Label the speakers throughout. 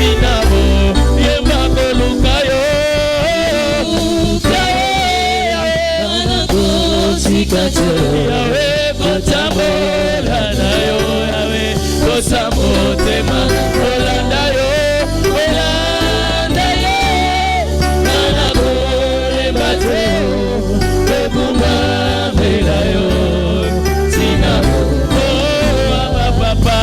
Speaker 1: Sinabo, Yemako Lukayo, Yahweh, Kotamo, Lanayo, Yahweh, Kosamo, Tema, Olandayo, Olandayo, Nanako, Lebateo, Bebuma, Belayo, Sinabo, Oh, Papa,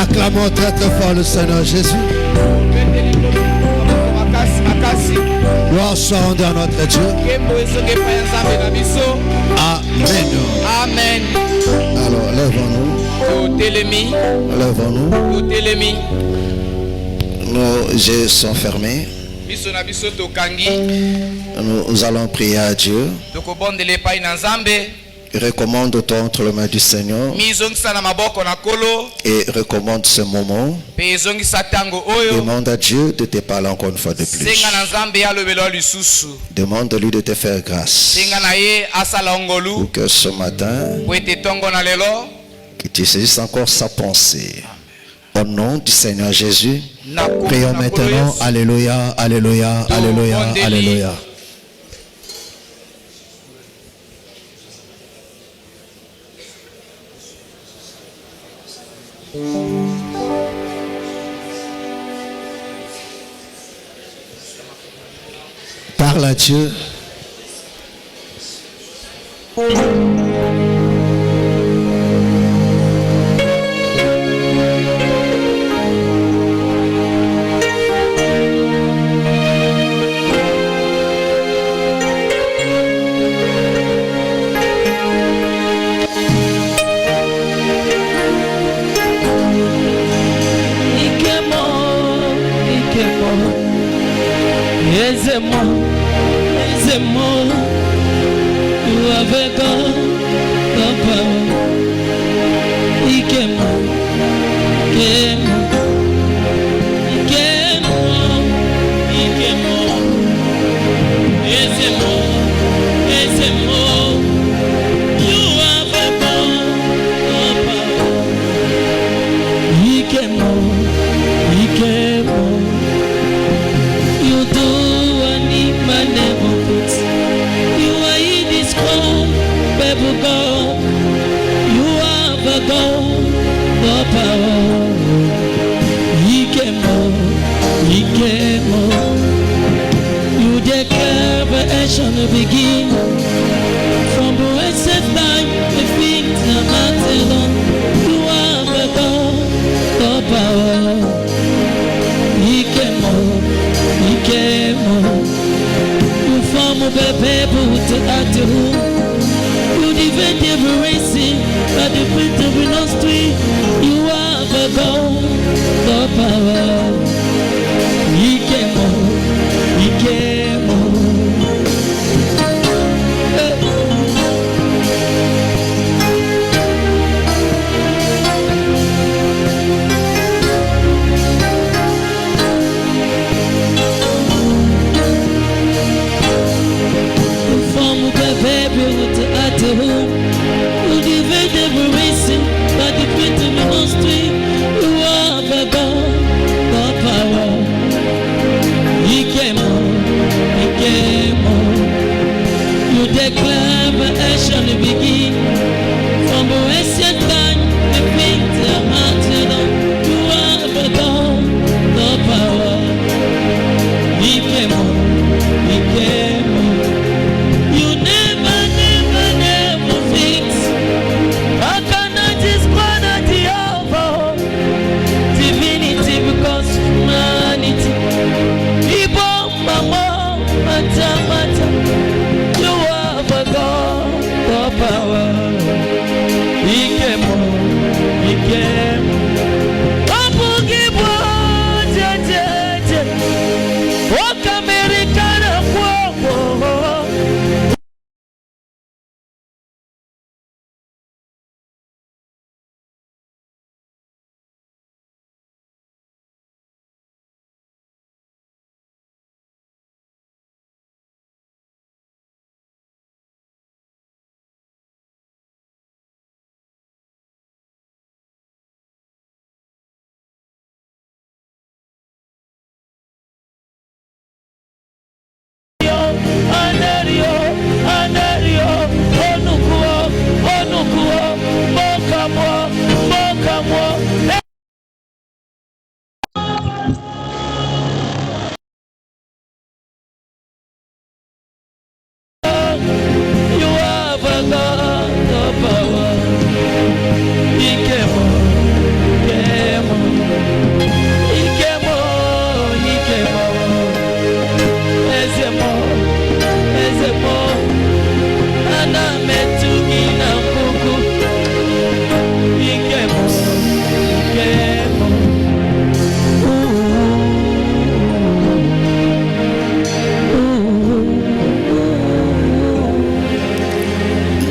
Speaker 2: Acclamons très très fort le Seigneur Jésus. Gloire soit rendue à notre Dieu. Amen.
Speaker 3: Amen.
Speaker 2: Alors, lèvons-nous. Lèvons-nous. Nos yeux sont fermés. Nous allons prier à Dieu. Recommande-toi entre les mains du Seigneur et recommande ce moment. Demande à Dieu de te parler encore une fois de plus. Demande-lui de te faire grâce pour que ce matin que tu saisisses encore sa pensée. Au nom du Seigneur Jésus, prions maintenant. Alléluia, alléluia, alléluia, alléluia. Parle à Dieu.
Speaker 1: Aisez-moi, tu avais papa, Ikemo, Ikemo, Ikemo, Ikemo, aisez-moi, aisez-moi, tu avais papa, Ikemo, Ikemo. God, you are the God, the power. He came on. You declare creation begin. From the set time, the feet are mounted on. You are the God, the power. He came on. You form a people to act home. Defend every racing, but the print of industry, you are the God, the power. He came on. From the baby with the home, you defend every racing, but the print of industry, you are the God, the power. He came on. You declare the action begin. From the ancient time, the feet are mounted on. You are the God, the power. He came on. You never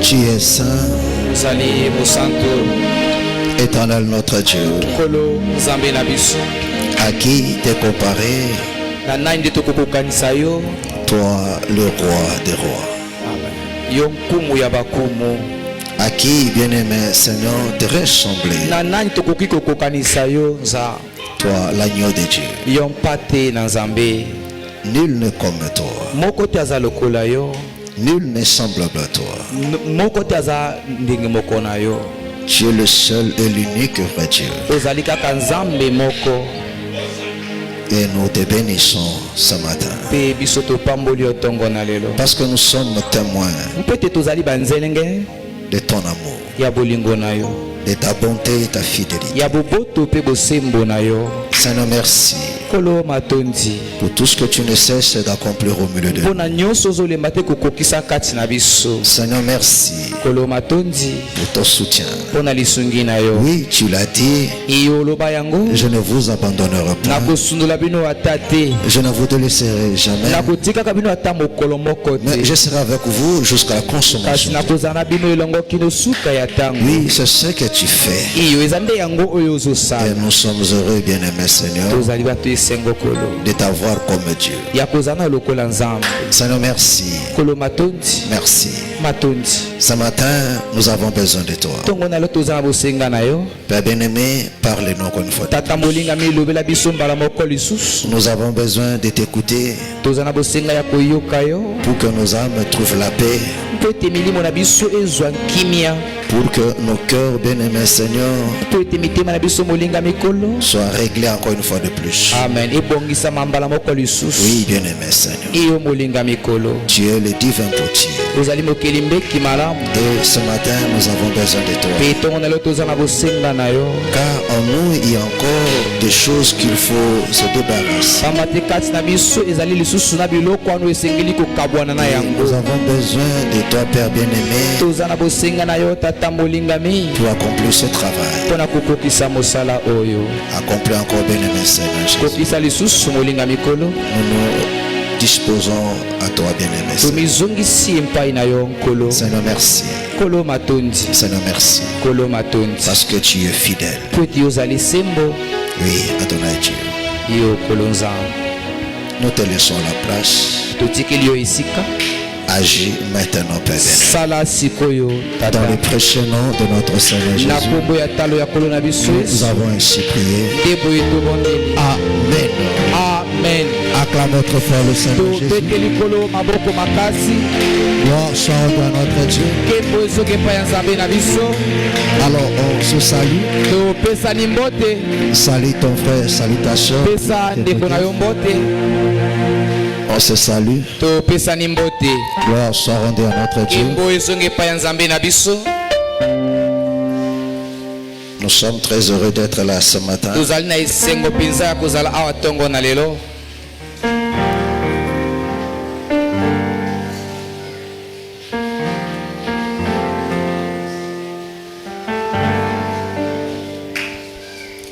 Speaker 2: Tu es saint, éternel notre Dieu. À qui t'es comparé, toi le roi des rois? À qui, bien-aimé Seigneur, te ressemblé, toi l'agneau de Dieu? Nul n'est comme toi, nul n'est semblable à toi. Tu es le seul et l'unique vrai Dieu. Et nous te bénissons ce matin, parce que nous sommes témoins de ton amour, de ta bonté et ta fidélité. Seigneur, merci pour tout ce que tu ne cesses d'accomplir au milieu de nous. Seigneur, merci pour ton soutien. Oui, tu l'as dit, je ne vous abandonnerai pas, je ne vous délaisserai jamais, mais je serai avec vous jusqu'à la consommation. Oui, c'est ce que tu fais, et nous sommes heureux, bien-aimé Seigneur, de t'avoir comme Dieu. Seigneur, merci. Merci. Ce matin, nous avons besoin de toi. Père bien-aimé, parle-nous encore une fois. Nous avons besoin de t'écouter pour que nos âmes trouvent la paix, pour que nos cœurs, bien-aimés Seigneur, soient réglés encore une fois de plus.
Speaker 1: Amen.
Speaker 2: Oui, bien-aimé Seigneur, tu es le divin potier. Et ce matin, nous avons besoin de toi, car en nous, il y a encore des choses qu'il faut se débarrasser. Nous avons besoin de toi, Père bien-aimé, pour accomplir ce travail. Accomplir encore, bien-aimé Seigneur Jésus. Nous nous disposons à toi, bien-aimé Seigneur. Seigneur, merci. Seigneur, merci, parce que tu es fidèle. Oui, Adonai Dieu. Nous te laissons la place. Agis maintenant, Père bien-aimé. Dans le précieux nom de notre Seigneur Jésus, nous avons ainsi prié. Amen.
Speaker 1: Amen.
Speaker 2: Acclamons très fort le Seigneur Jésus. Gloire soit à notre Dieu. Alors on se salue. Salut ton frère, salut ta soeur. On se salue. Gloire soit rendue à notre Dieu. Nous sommes très heureux d'être là ce matin.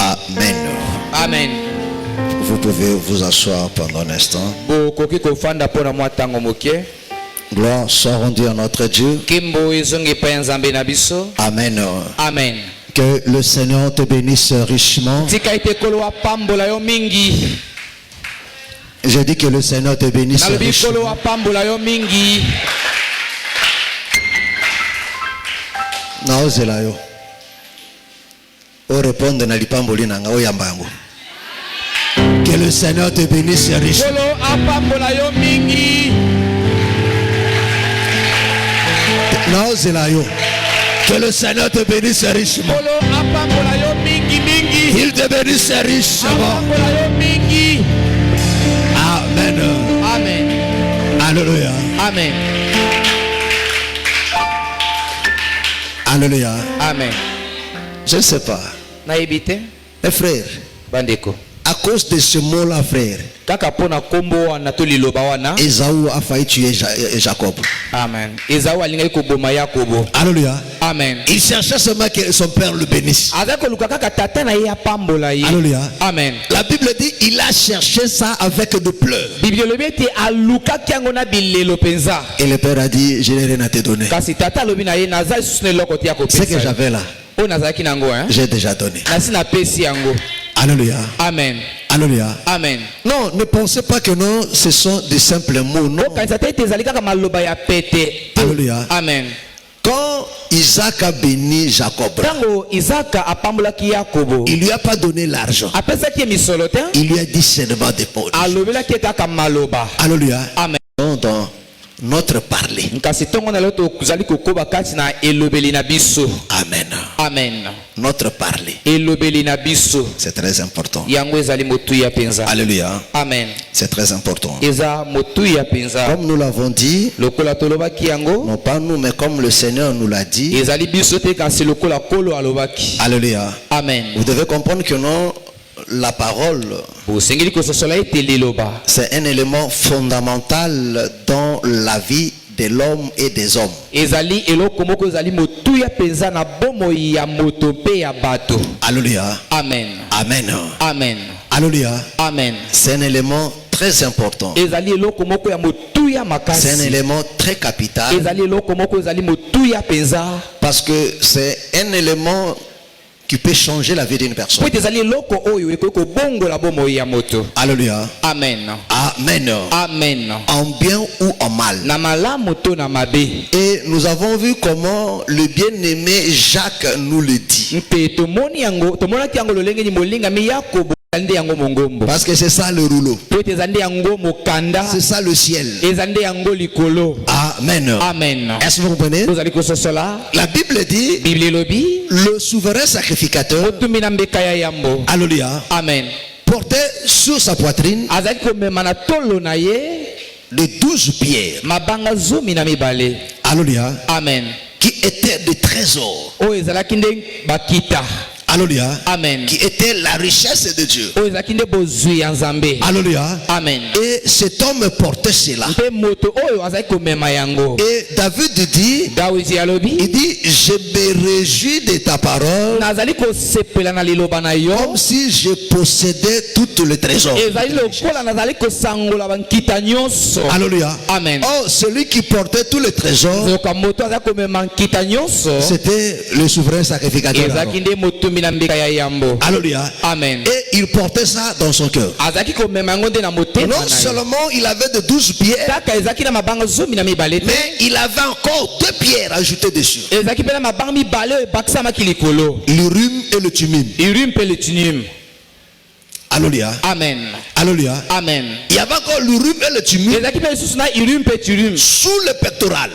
Speaker 2: Amen.
Speaker 1: Amen.
Speaker 2: Vous pouvez vous asseoir pendant un instant. Gloire soit rendue à notre Dieu. Amen.
Speaker 1: Amen.
Speaker 2: Que le Seigneur te bénisse richement. Je dis que le Seigneur te bénisse richement. Naozela yo. O répondre na lipamboli nanga o yambango. Que le Seigneur te bénisse richement. Naozela yo. Que le Seigneur te bénisse richement. Il te bénisse richement. Amen.
Speaker 1: Amen.
Speaker 2: Alléluia.
Speaker 1: Amen.
Speaker 2: Alléluia.
Speaker 1: Amen.
Speaker 2: Je ne sais pas. Mes frères,
Speaker 1: Bandeko.
Speaker 2: à à cause de ce mot-là, frère, Ésaü a failli tuer Jacob.
Speaker 3: Amen.
Speaker 2: Alléluia.
Speaker 3: Amen.
Speaker 2: Il cherchait seulement que son père le bénisse. Alléluia.
Speaker 3: Amen.
Speaker 2: La Bible dit il a cherché ça avec de pleurs. Et le père a dit je n'ai rien à te donner. Ce que j'avais là, j'ai déjà donné. Alléluia.
Speaker 3: Amen.
Speaker 2: Alléluia.
Speaker 3: Amen.
Speaker 2: Non, ne pensez pas que non, ce sont des simples mots. Non. Alléluia.
Speaker 3: Amen.
Speaker 2: Quand Isaac a béni Jacob, il lui a pas donné l'argent. Il lui a dit seulement des mots. Alléluia.
Speaker 3: Amen.
Speaker 2: Dans notre parler. Amen.
Speaker 3: Amen.
Speaker 2: Notre parler. C'est très important. Alléluia.
Speaker 3: Amen.
Speaker 2: C'est très important. Comme nous l'avons dit, non pas nous, mais comme le Seigneur nous l'a dit. Alléluia.
Speaker 3: Amen.
Speaker 2: Vous devez comprendre que non, la parole, c'est un élément fondamental dans la vie de l'homme et des hommes. Alléluia.
Speaker 3: Amen.
Speaker 2: Amen.
Speaker 3: Amen.
Speaker 2: Alléluia.
Speaker 3: Amen.
Speaker 2: C'est un élément très important. C'est un élément très capital. Parce que c'est un élément qui peut changer la vie d'une personne. Alléluia.
Speaker 3: Amen.
Speaker 2: Amen.
Speaker 3: Amen.
Speaker 2: En bien ou en mal. Et nous avons vu comment le bien-aimé Jacques nous le dit. Parce que c'est ça le rouleau. C'est ça le ciel. Amen.
Speaker 3: Amen.
Speaker 2: Est-ce que vous comprenez? La Bible dit le souverain sacrificateur, alléluia,
Speaker 3: Amen,
Speaker 2: portait sur sa poitrine de 12 pierres, alléluia,
Speaker 3: Amen,
Speaker 2: qui étaient des trésors. Alléluia.
Speaker 3: Amen.
Speaker 2: Qui était la richesse de Dieu.
Speaker 3: Alléluia. Amen.
Speaker 2: Et cet homme portait cela. Et David dit, il dit, je me réjouis de ta parole comme si je possédais toutes les trésors. Alléluia.
Speaker 3: Amen.
Speaker 2: Oh, celui qui portait tous les trésors, c'était le souverain sacrificateur. Alléluia.
Speaker 3: Amen.
Speaker 2: Et il portait ça dans son cœur. Non seulement il avait de 12 pierres, mais il avait encore 2 pierres ajoutées dessus. L'Urim et le Thummim. Alléluia.
Speaker 3: Amen.
Speaker 2: Alléluia.
Speaker 3: Amen.
Speaker 2: Il y avait encore l'Urim et le Thummim sous le pectoral.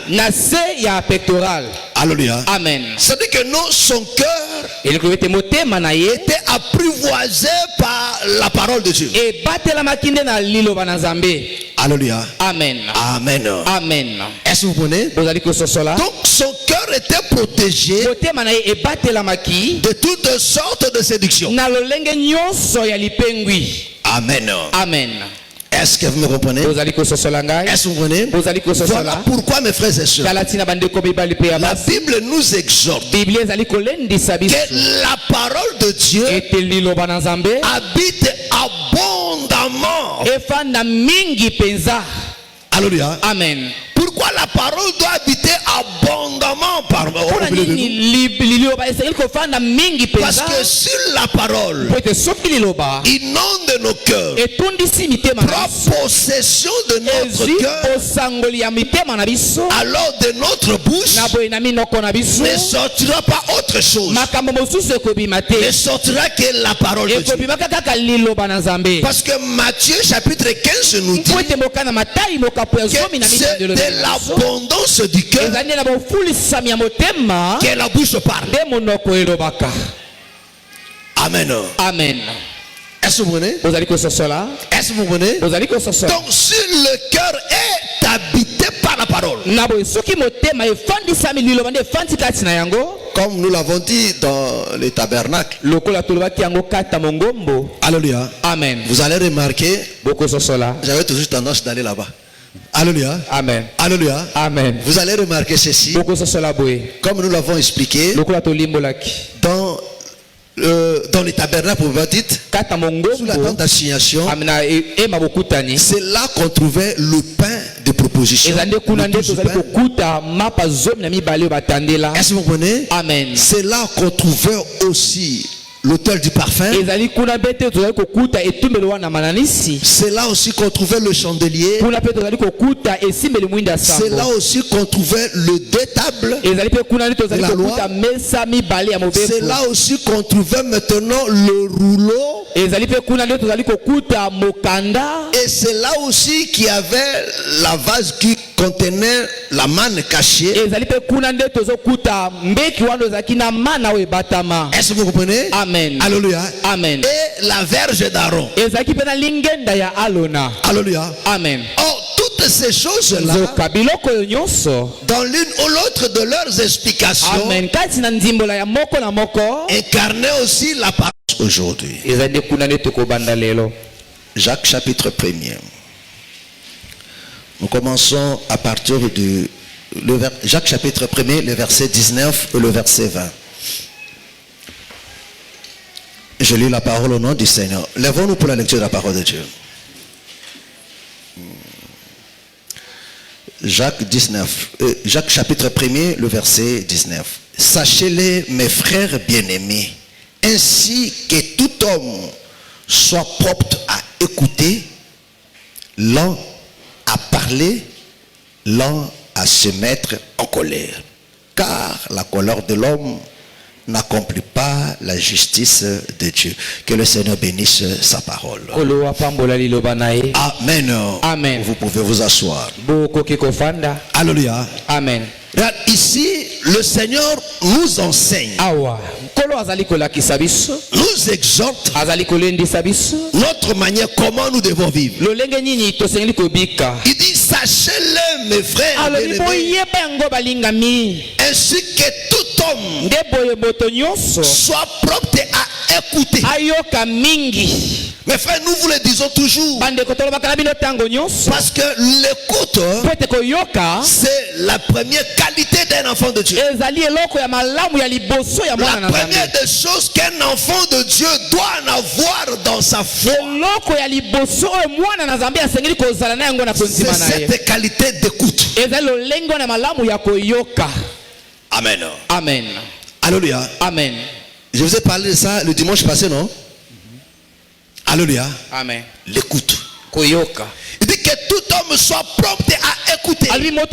Speaker 2: Alléluia.
Speaker 3: Amen.
Speaker 2: C'est-à-dire que non, son cœur était apprivoisé par la parole de Dieu. Alléluia.
Speaker 3: Amen.
Speaker 2: Amen.
Speaker 3: Amen.
Speaker 2: Est-ce que vous comprenez? Donc son cœur était protégé de toutes sortes de séductions. Amen.
Speaker 3: Amen.
Speaker 2: Est-ce que vous me comprenez? Est-ce que vous comprenez? Voilà pourquoi, mes frères et sœurs, la Bible nous exhorte que la parole de Dieu habite abondamment. Alléluia.
Speaker 3: Amen.
Speaker 2: Pourquoi la parole doit habiter abondamment par nous? Parce que sur la parole inonde nos cœurs, prend possession de notre cœur, alors de notre bouche ne sortira pas autre chose, ne sortira que la parole de Dieu. Parce que Matthieu chapitre 15 nous dit que c'est de l'abondance du cœur que la bouche parle. Amen.
Speaker 3: Amen.
Speaker 2: Est-ce que vous comprenez? Est-ce que vous comprenez? Donc si le cœur est habité par la parole, comme nous l'avons dit dans les tabernacles. Alléluia.
Speaker 1: Amen.
Speaker 2: Vous allez remarquer, j'avais toujours tendance d'aller là-bas. Alléluia.
Speaker 1: Amen.
Speaker 2: Alléluia.
Speaker 1: Amen.
Speaker 2: Vous allez remarquer ceci, comme nous l'avons expliqué, dans les tabernacles pour Baptiste, sous la tente d'assignation, c'est là qu'on trouvait le pain de proposition. Est-ce que vous comprenez?
Speaker 1: Amen.
Speaker 2: C'est là qu'on trouvait aussi l'autel du parfum. C'est là aussi qu'on trouvait le chandelier. C'est là aussi qu'on trouvait le deux tables de la loi. C'est là aussi qu'on trouvait maintenant le rouleau. Et c'est là aussi qu'il y avait la vase qui contenait la manne cachée. Est-ce que vous comprenez?
Speaker 1: Amen.
Speaker 2: Alléluia.
Speaker 1: Amen.
Speaker 2: Et la verge d'Aaron. Alléluia.
Speaker 1: Amen.
Speaker 2: Or, toutes ces choses-là, dans l'une ou l'autre de leurs explications, incarnaient aussi la parole aujourd'hui. Jacques chapitre 1er. Nous commençons à partir de Jacques chapitre 1er, le verset 19 et le verset 20. Je lis la parole au nom du Seigneur. Lèvons-nous pour la lecture de la parole de Dieu. Jacques chapitre 1er, le verset 19. Sachez-les, mes frères bien-aimés, ainsi que tout homme soit propre à écouter, lent à parler, lent à se mettre en colère. Car la colère de l'homme n'accomplit pas la justice de Dieu. Que le Seigneur bénisse sa parole. Amen.
Speaker 1: Amen.
Speaker 2: Vous pouvez vous asseoir. Alléluia.
Speaker 1: Amen.
Speaker 2: Ici, le Seigneur nous enseigne, nous exhorte notre manière comment nous devons vivre. Il dit, sachez-le, mes frères, ainsi que tout homme soit propre à écouter. Mes frères, nous vous le disons toujours, parce que l'écoute, c'est la première qualité d'un enfant de Dieu. La première des choses qu'un enfant de Dieu doit en avoir dans sa foi, c'est cette qualité d'écoute. Amen.
Speaker 1: Amen.
Speaker 2: Alléluia.
Speaker 1: Amen.
Speaker 2: Je vous ai parlé de ça le dimanche passé, non? Alléluia.
Speaker 1: Amen.
Speaker 2: L'écoute.
Speaker 1: Il
Speaker 2: dit que tout homme soit prompt à écouter. C'est-à-dire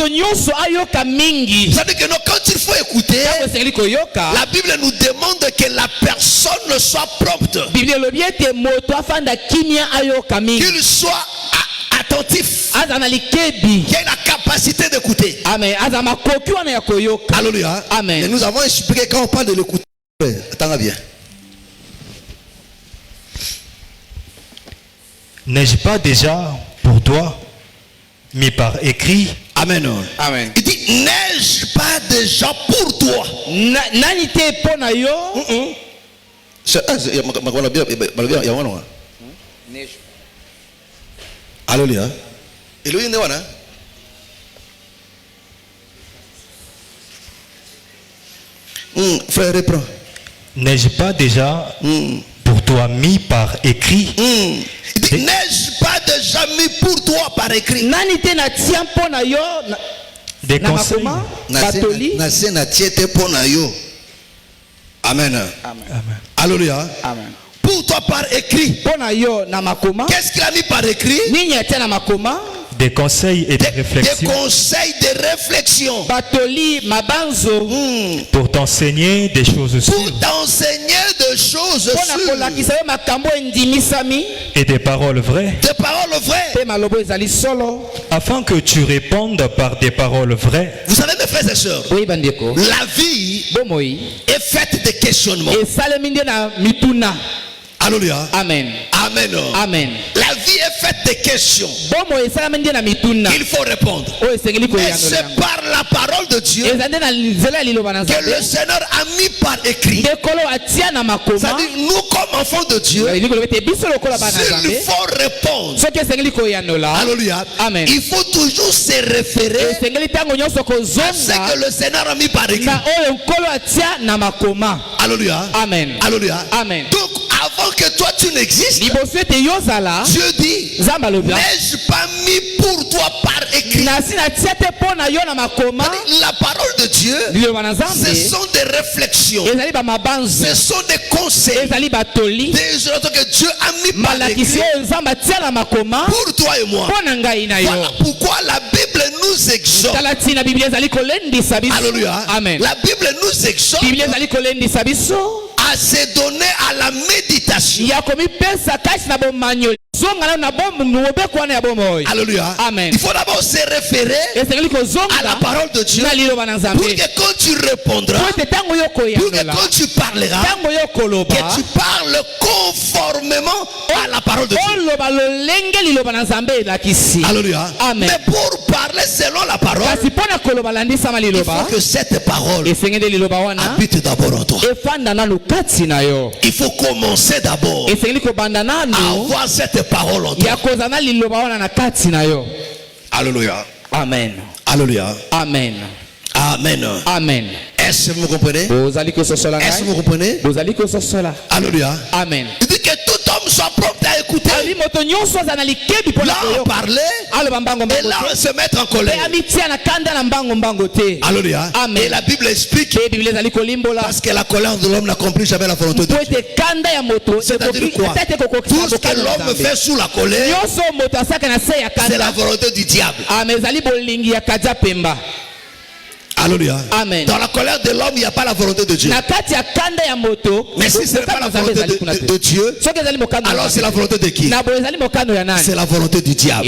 Speaker 2: que non, quand il faut écouter, la Bible nous demande que la personne soit prompte. Qu'il soit attentif. Qu'il ait la capacité d'écouter. Alléluia.
Speaker 1: Amen.
Speaker 2: Et nous avons expliqué quand on parle de l'écoute. Attends bien.
Speaker 3: N'ai-je pas déjà pour toi mis par écrit?
Speaker 2: Amen.
Speaker 1: Amen.
Speaker 2: Il dit, n'ai-je pas déjà pour toi? Alléluia. Frère, reprends.
Speaker 3: N'ai-je pas déjà pour toi mis par écrit?
Speaker 2: N'ai-je pas déjà mis pour toi par écrit
Speaker 3: des conseils?
Speaker 2: Amen.
Speaker 3: Amen.
Speaker 2: Alléluia.
Speaker 1: Amen.
Speaker 2: Pour toi par écrit. Qu'est-ce qu'il a mis par écrit?
Speaker 3: Des conseils et des réflexions.
Speaker 2: Des conseils de réflexion.
Speaker 3: Pour t'enseigner des choses sûres.
Speaker 2: Pour t'enseigner des choses sûres.
Speaker 3: Et des paroles vraies.
Speaker 2: Des paroles vraies.
Speaker 3: Afin que tu répondes par des paroles vraies.
Speaker 2: Vous savez, mes frères et sœurs, la vie est faite de questionnements. Alléluia.
Speaker 1: Amen.
Speaker 2: Amen.
Speaker 1: Amen.
Speaker 2: La vie est faite de questions. Il faut répondre. Et c'est par la parole de Dieu que le Seigneur a mis par écrit. C'est-à-dire, nous comme enfants de Dieu, s'il faut répondre, alléluia,
Speaker 1: Amen.
Speaker 2: il faut toujours se référer à ce que le Seigneur a mis par écrit. Alléluia.
Speaker 1: Amen.
Speaker 2: Alléluia.
Speaker 1: Amen.
Speaker 2: Donc, avant que toi tu n'existes, Dieu dit, n'ai-je pas mis pour toi par écrit? La parole de Dieu, ce sont des réflexions, ce sont des conseils, des choses que Dieu a mis par écrit pour toi et moi. Voilà pourquoi la Bible nous exhorte. Alléluia.
Speaker 1: Amen.
Speaker 2: La Bible nous exhorte à se donner à la méditation. Alléluia.
Speaker 1: Amen.
Speaker 2: Il faut d'abord se référer à la parole de Dieu pour que quand tu répondras, pour que quand tu parleras, que tu parles conformément à la parole de Dieu. Alléluia.
Speaker 1: Amen.
Speaker 2: Mais pour parler selon la parole, il faut que cette parole habite d'abord en toi. Il faut commencer d'abord à avoir cette parole en toi. Alléluia.
Speaker 1: Amen.
Speaker 2: Alléluia.
Speaker 1: Amen.
Speaker 2: Amen.
Speaker 1: Amen.
Speaker 2: Est-ce que vous comprenez? Est-ce que vous comprenez? Alléluia.
Speaker 1: Amen.
Speaker 2: Il dit que tout homme soit prompt à écouter. Là on parlait et là on se met en colère. Alléluia.
Speaker 1: Amen.
Speaker 2: Et la Bible explique parce que la colère de l'homme n'accomplit jamais la volonté de Dieu. C'est-à-dire quoi? Tout ce que l'homme fait sous la colère, c'est la volonté du diable. Alléluia.
Speaker 1: Amen.
Speaker 2: Dans la colère de l'homme, il n'y a pas la volonté de Dieu. Mais si ce n'est pas la volonté de Dieu, alors c'est la volonté de qui? C'est la volonté du diable.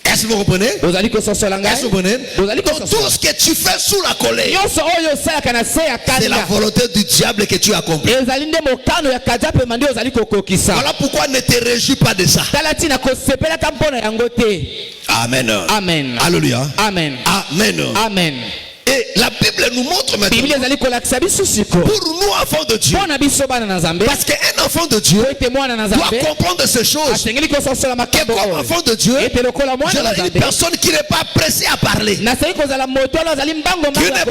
Speaker 2: Est-ce que vous comprenez? Est-ce que vous comprenez? Donc, tout ce que tu fais sous la colère, c'est la volonté du diable que tu accomplis. Voilà pourquoi ne te réjouis pas de ça. Amen.
Speaker 1: Amen.
Speaker 2: Alléluia.
Speaker 1: Amen.
Speaker 2: Amen.
Speaker 1: Amen.
Speaker 2: Et la Bible nous montre maintenant pour nous enfants de Dieu, parce qu'un enfant de Dieu doit comprendre ces choses, que comme enfant de Dieu, je suis une personne qui n'est pas pressée à parler, qui ne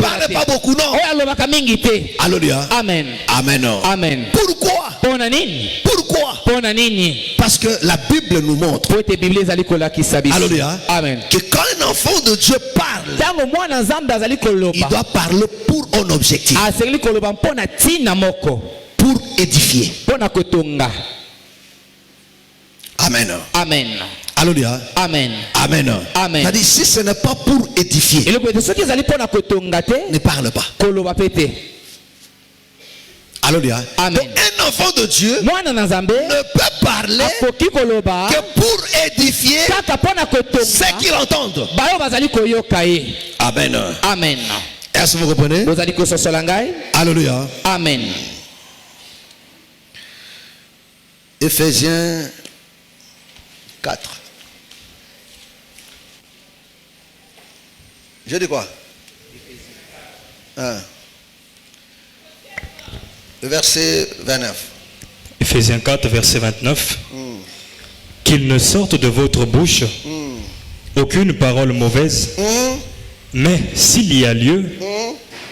Speaker 2: parle pas beaucoup, non. Alléluia.
Speaker 1: Amen.
Speaker 2: Amen.
Speaker 1: Amen.
Speaker 2: Pourquoi? Pourquoi? Parce que la Bible nous montre, alléluia,
Speaker 1: Amen,
Speaker 2: que quand un enfant de Dieu parle, il doit parler pour un objectif, pour édifier. Amen.
Speaker 1: Amen.
Speaker 2: Alléluia.
Speaker 1: Amen.
Speaker 2: Amen.
Speaker 1: Amen.
Speaker 2: C'est-à-dire, si ce n'est pas pour édifier, ne parle pas. Alléluia.
Speaker 1: Amen.
Speaker 2: Donc un enfant de Dieu ne peut parler que pour édifier ceux qui l'entendent. Amen.
Speaker 1: Amen.
Speaker 2: Est-ce que vous comprenez? Alléluia.
Speaker 1: Amen.
Speaker 2: Éphésiens 4. Je dis quoi? Verset 29.
Speaker 3: Éphésiens 4, verset 29. Qu'il ne sorte de votre bouche aucune parole mauvaise, mais s'il y a lieu,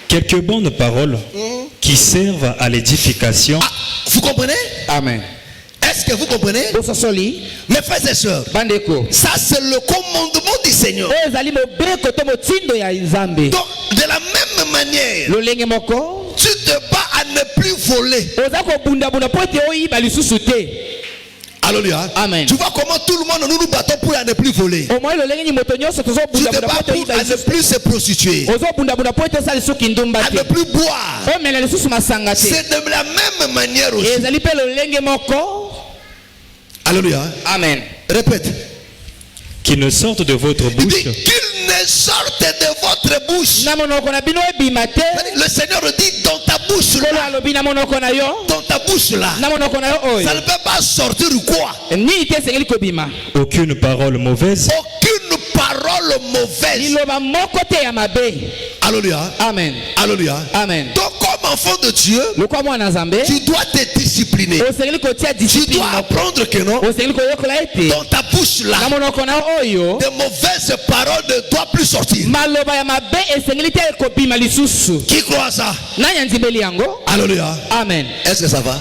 Speaker 3: quelques bonnes paroles qui servent à l'édification.
Speaker 2: Ah, vous comprenez?
Speaker 1: Amen.
Speaker 2: Est-ce que vous comprenez? Mes frères et sœurs, ça c'est le commandement du Seigneur. Donc, de la même manière, tu te bats à ne plus voler. Alléluia.
Speaker 1: Amen.
Speaker 2: Tu vois comment tout le monde nous battons pour ne plus voler. Tu te bats pour ne plus se prostituer, à ne plus boire. C'est de la même manière aussi. Alléluia.
Speaker 1: Amen.
Speaker 2: Répète.
Speaker 3: Qu'il ne sorte de votre bouche.
Speaker 2: Qu'il ne sorte de votre bouche Le Seigneur dit dans ta bouche là. Dans ta bouche là. Ça ne peut pas sortir ou quoi?
Speaker 3: Aucune parole mauvaise.
Speaker 2: Aucune parole mauvaise. Alléluia.
Speaker 1: Amen.
Speaker 2: Alléluia.
Speaker 1: Amen.
Speaker 2: Donc comme enfant de Dieu, tu dois te discipliner. Tu dois apprendre que non. Dans ta bouche là, de mauvaises paroles ne doivent plus sortir. Qui croit ça? Alléluia.
Speaker 1: Amen.
Speaker 2: Est-ce que ça va?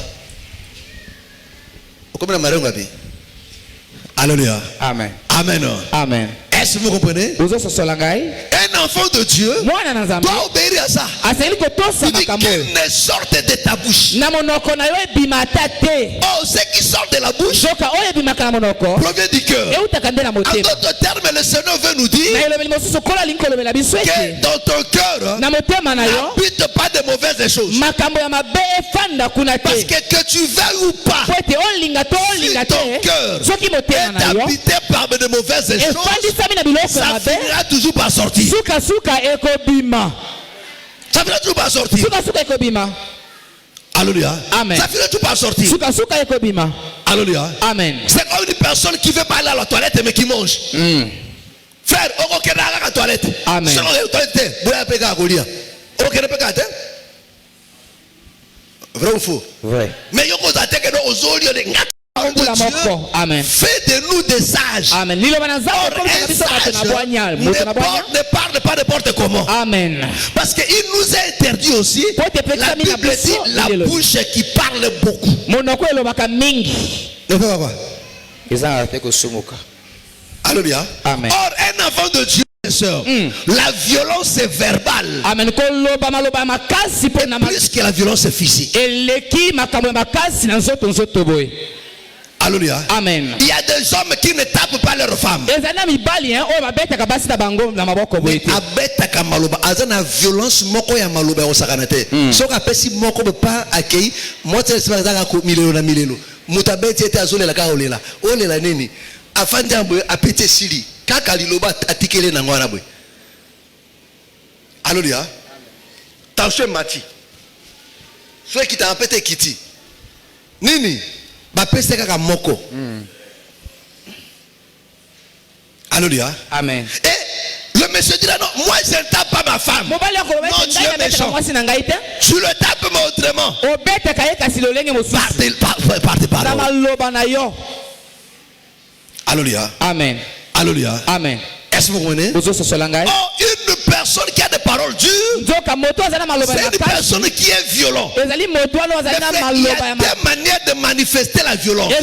Speaker 2: Alléluia.
Speaker 1: Amen.
Speaker 2: Amen.
Speaker 1: Amen.
Speaker 2: Est-ce que vous comprenez? Un enfant de Dieu doit obéir à ça. Il dit qu'il ne sorte de ta bouche. Oh, ce qui sort de la bouche provient du cœur. En d'autres termes, le Seigneur veut nous dire que dans ton cœur n'habite pas de mauvaises choses. Parce que tu veuilles ou pas, si ton cœur est habité par de mauvaises choses, ça finira toujours par sortir. Ça finira toujours par sortir. Alléluia.
Speaker 1: Amen.
Speaker 2: Ça finira toujours par sortir. Alléluia.
Speaker 1: Amen.
Speaker 2: C'est comme une personne qui veut pas aller à la toilette mais qui mange. Frère, on va à la toilette.
Speaker 1: Amen.
Speaker 2: Selon la toilette, vous avez péché à Golia. Ok, ne péché à terre. Vrai ou faux?
Speaker 1: Vrai.
Speaker 2: Mais il y a des attaques que nous osons dire.
Speaker 1: Amen.
Speaker 2: Fais de nous des sages.
Speaker 1: Amen.
Speaker 2: Or, un sage ne parle pas n'importe comment.
Speaker 1: Amen.
Speaker 2: Parce qu'il nous a interdit aussi. La Bible dit la bouche qui parle beaucoup. Alléluia.
Speaker 1: Amen.
Speaker 2: Or, un enfant de Dieu, sœur, la violence est verbale.
Speaker 1: Amen.
Speaker 2: Plus que la violence physique. Alléluia.
Speaker 1: Amen.
Speaker 2: Il y a des hommes qui ne tapent pas leurs femmes. Mais abetaka maloba azana violence moko ya maloba o sakanate. Soka pesi moko be pas accueilli. Moi c'est ça ko milelo na milelo. Mutabeti ete azolela ka olela. Olela nini? Afandi ambo apete sili. Kaka liloba atikele na ngwana boy. Alléluia. Tension mati. Soit qui t'a empêté kiti. Nini? Bapese kaka moko. Alléluia.
Speaker 1: Amen.
Speaker 2: Et le monsieur dit là, non, moi je ne tape pas ma femme. Non, tu es méchant. Tu le tapes mais autrement. Partez. Alléluia.
Speaker 1: Amen.
Speaker 2: Alléluia.
Speaker 1: Amen.
Speaker 2: Est-ce que vous comprenez? Oh, une personne qui a des paroles dures, c'est une personne qui est violente. Il y a des manières de manifester la violence.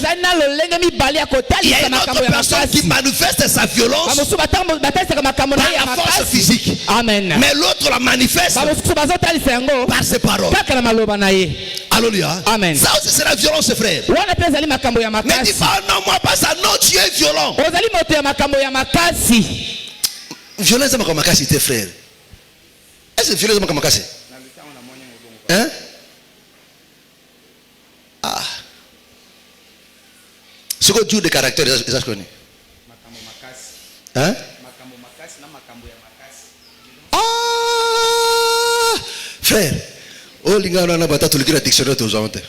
Speaker 2: Il y a une autre personne qui manifeste sa violence par la force physique.
Speaker 1: Amen.
Speaker 2: Mais l'autre la manifeste par ses paroles. Alléluia.
Speaker 1: Amen.
Speaker 2: Ça aussi c'est la violence, frère. Mais dis pas non, moi pas ça. Non, tu es violent. Violence c'est comme makasi tes frères. Est-ce que violence c'est comme makasi? Hein? Ah. C'est quoi du de caractère ça je connais. Hein? Ah! Frère, oh lingana na bata tulikira dictionnaire to zonte.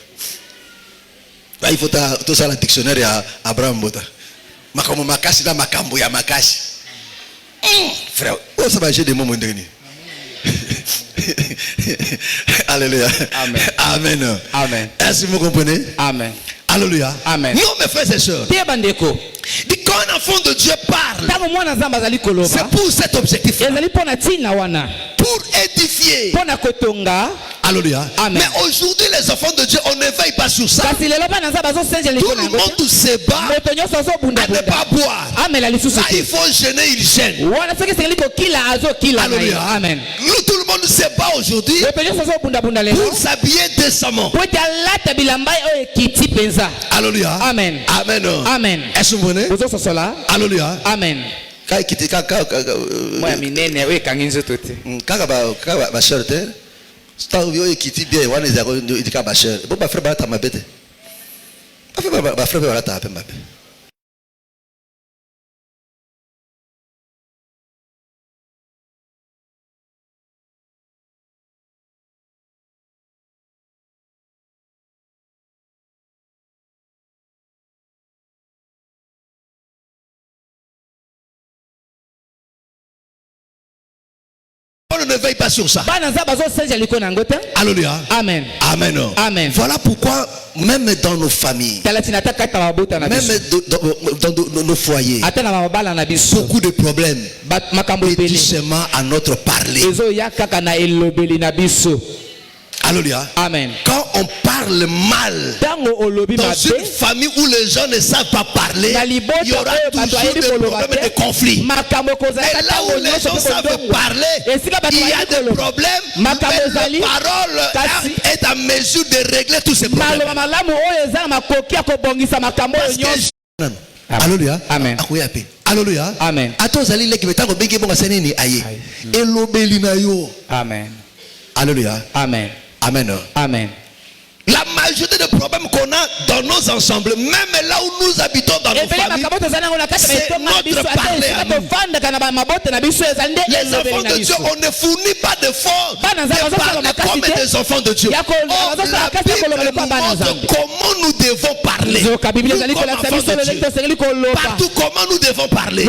Speaker 2: Ba il faut tout ça le dictionnaire ya Abraham Bota. Makambo makasi na makambo ya makasi. Frère, oh ça va j'ai des moments derniers. Alléluia.
Speaker 1: Amen.
Speaker 2: Amen.
Speaker 1: Amen.
Speaker 2: Est-ce que vous comprenez?
Speaker 1: Amen.
Speaker 2: Alléluia.
Speaker 1: Amen.
Speaker 2: Nous mes frères et sœurs. Dit quand un enfant de Dieu parle, c'est pour cet objectif. Pour édifier. Alléluia.
Speaker 1: Amen.
Speaker 2: Mais aujourd'hui les enfants de Dieu on ne veille pas sur ça. Tout le monde se bat à ne pas boire. Là, il faut gêner, il gêne. Alléluia.
Speaker 1: Amen.
Speaker 2: Nous tout le monde se bat aujourd'hui pour s'habiller décemment. Alléluia.
Speaker 1: Amen.
Speaker 2: Amen.
Speaker 1: Amen.
Speaker 2: Est-ce que vous venez? Alléluia.
Speaker 1: Amen.
Speaker 2: Kaka ba sœur te sta yo ekiti bien wana ezako ndika ba sœur bo ba frère ba ta mabete ba frère ba ta pe mabete On ne veille pas sur ça. Alléluia.
Speaker 1: Amen.
Speaker 2: Amen.
Speaker 1: Amen.
Speaker 2: Voilà pourquoi même dans nos familles, même dans nos foyers, beaucoup de problèmes pétichement à notre parler. Alléluia.
Speaker 1: Amen.
Speaker 2: Quand on parle mal dans une famille où les gens ne savent pas parler, il y aura toujours des problèmes et des conflits. Et là où les gens savent parler, il y a des problèmes, mais la parole est en mesure de régler tous ces problèmes. Alléluia.
Speaker 1: Amen.
Speaker 2: Alléluia.
Speaker 1: Amen. Amen.
Speaker 2: Alléluia.
Speaker 1: Amen.
Speaker 2: Amen.
Speaker 1: Amen.
Speaker 2: La majorité des problèmes qu'on a dans nos ensembles, même là où nous habitons dans nos familles, c'est notre parler à nous. Les enfants de Dieu, on ne fournit pas d'efforts de parler comme des enfants de Dieu. Oh, la Bible nous montre comment nous devons parler. Nous, comme enfants de Dieu. Partout, comment nous devons parler.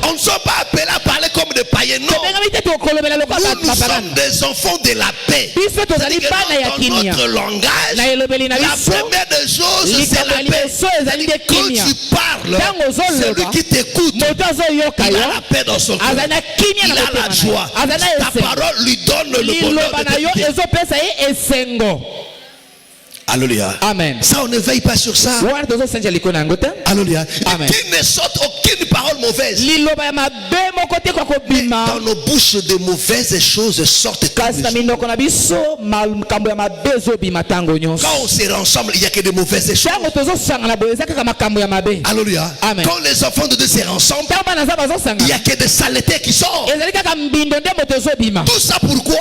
Speaker 2: On ne sont pas appelés à parler comme des païens. Non. Nous sommes des enfants de la paix. Dans notre langage, la première des choses, c'est la paix. Quand tu parles, celui qui t'écoute, il a la paix dans son cœur. Il a la joie. Ta parole lui donne le bonheur de t'écouter. Alléluia.
Speaker 1: Amen.
Speaker 2: Ça, on ne veille pas sur ça. Alléluia. Qu'il ne sorte aucune parole mauvaise. Mais dans nos bouches, de mauvaises choses sortent. Quand on se rassemble, il n'y a que de mauvaises choses. Alléluia.
Speaker 1: Amen.
Speaker 2: Quand les enfants de Dieu se rassemblent, il n'y a que des saletés qui sortent. Tout ça pourquoi?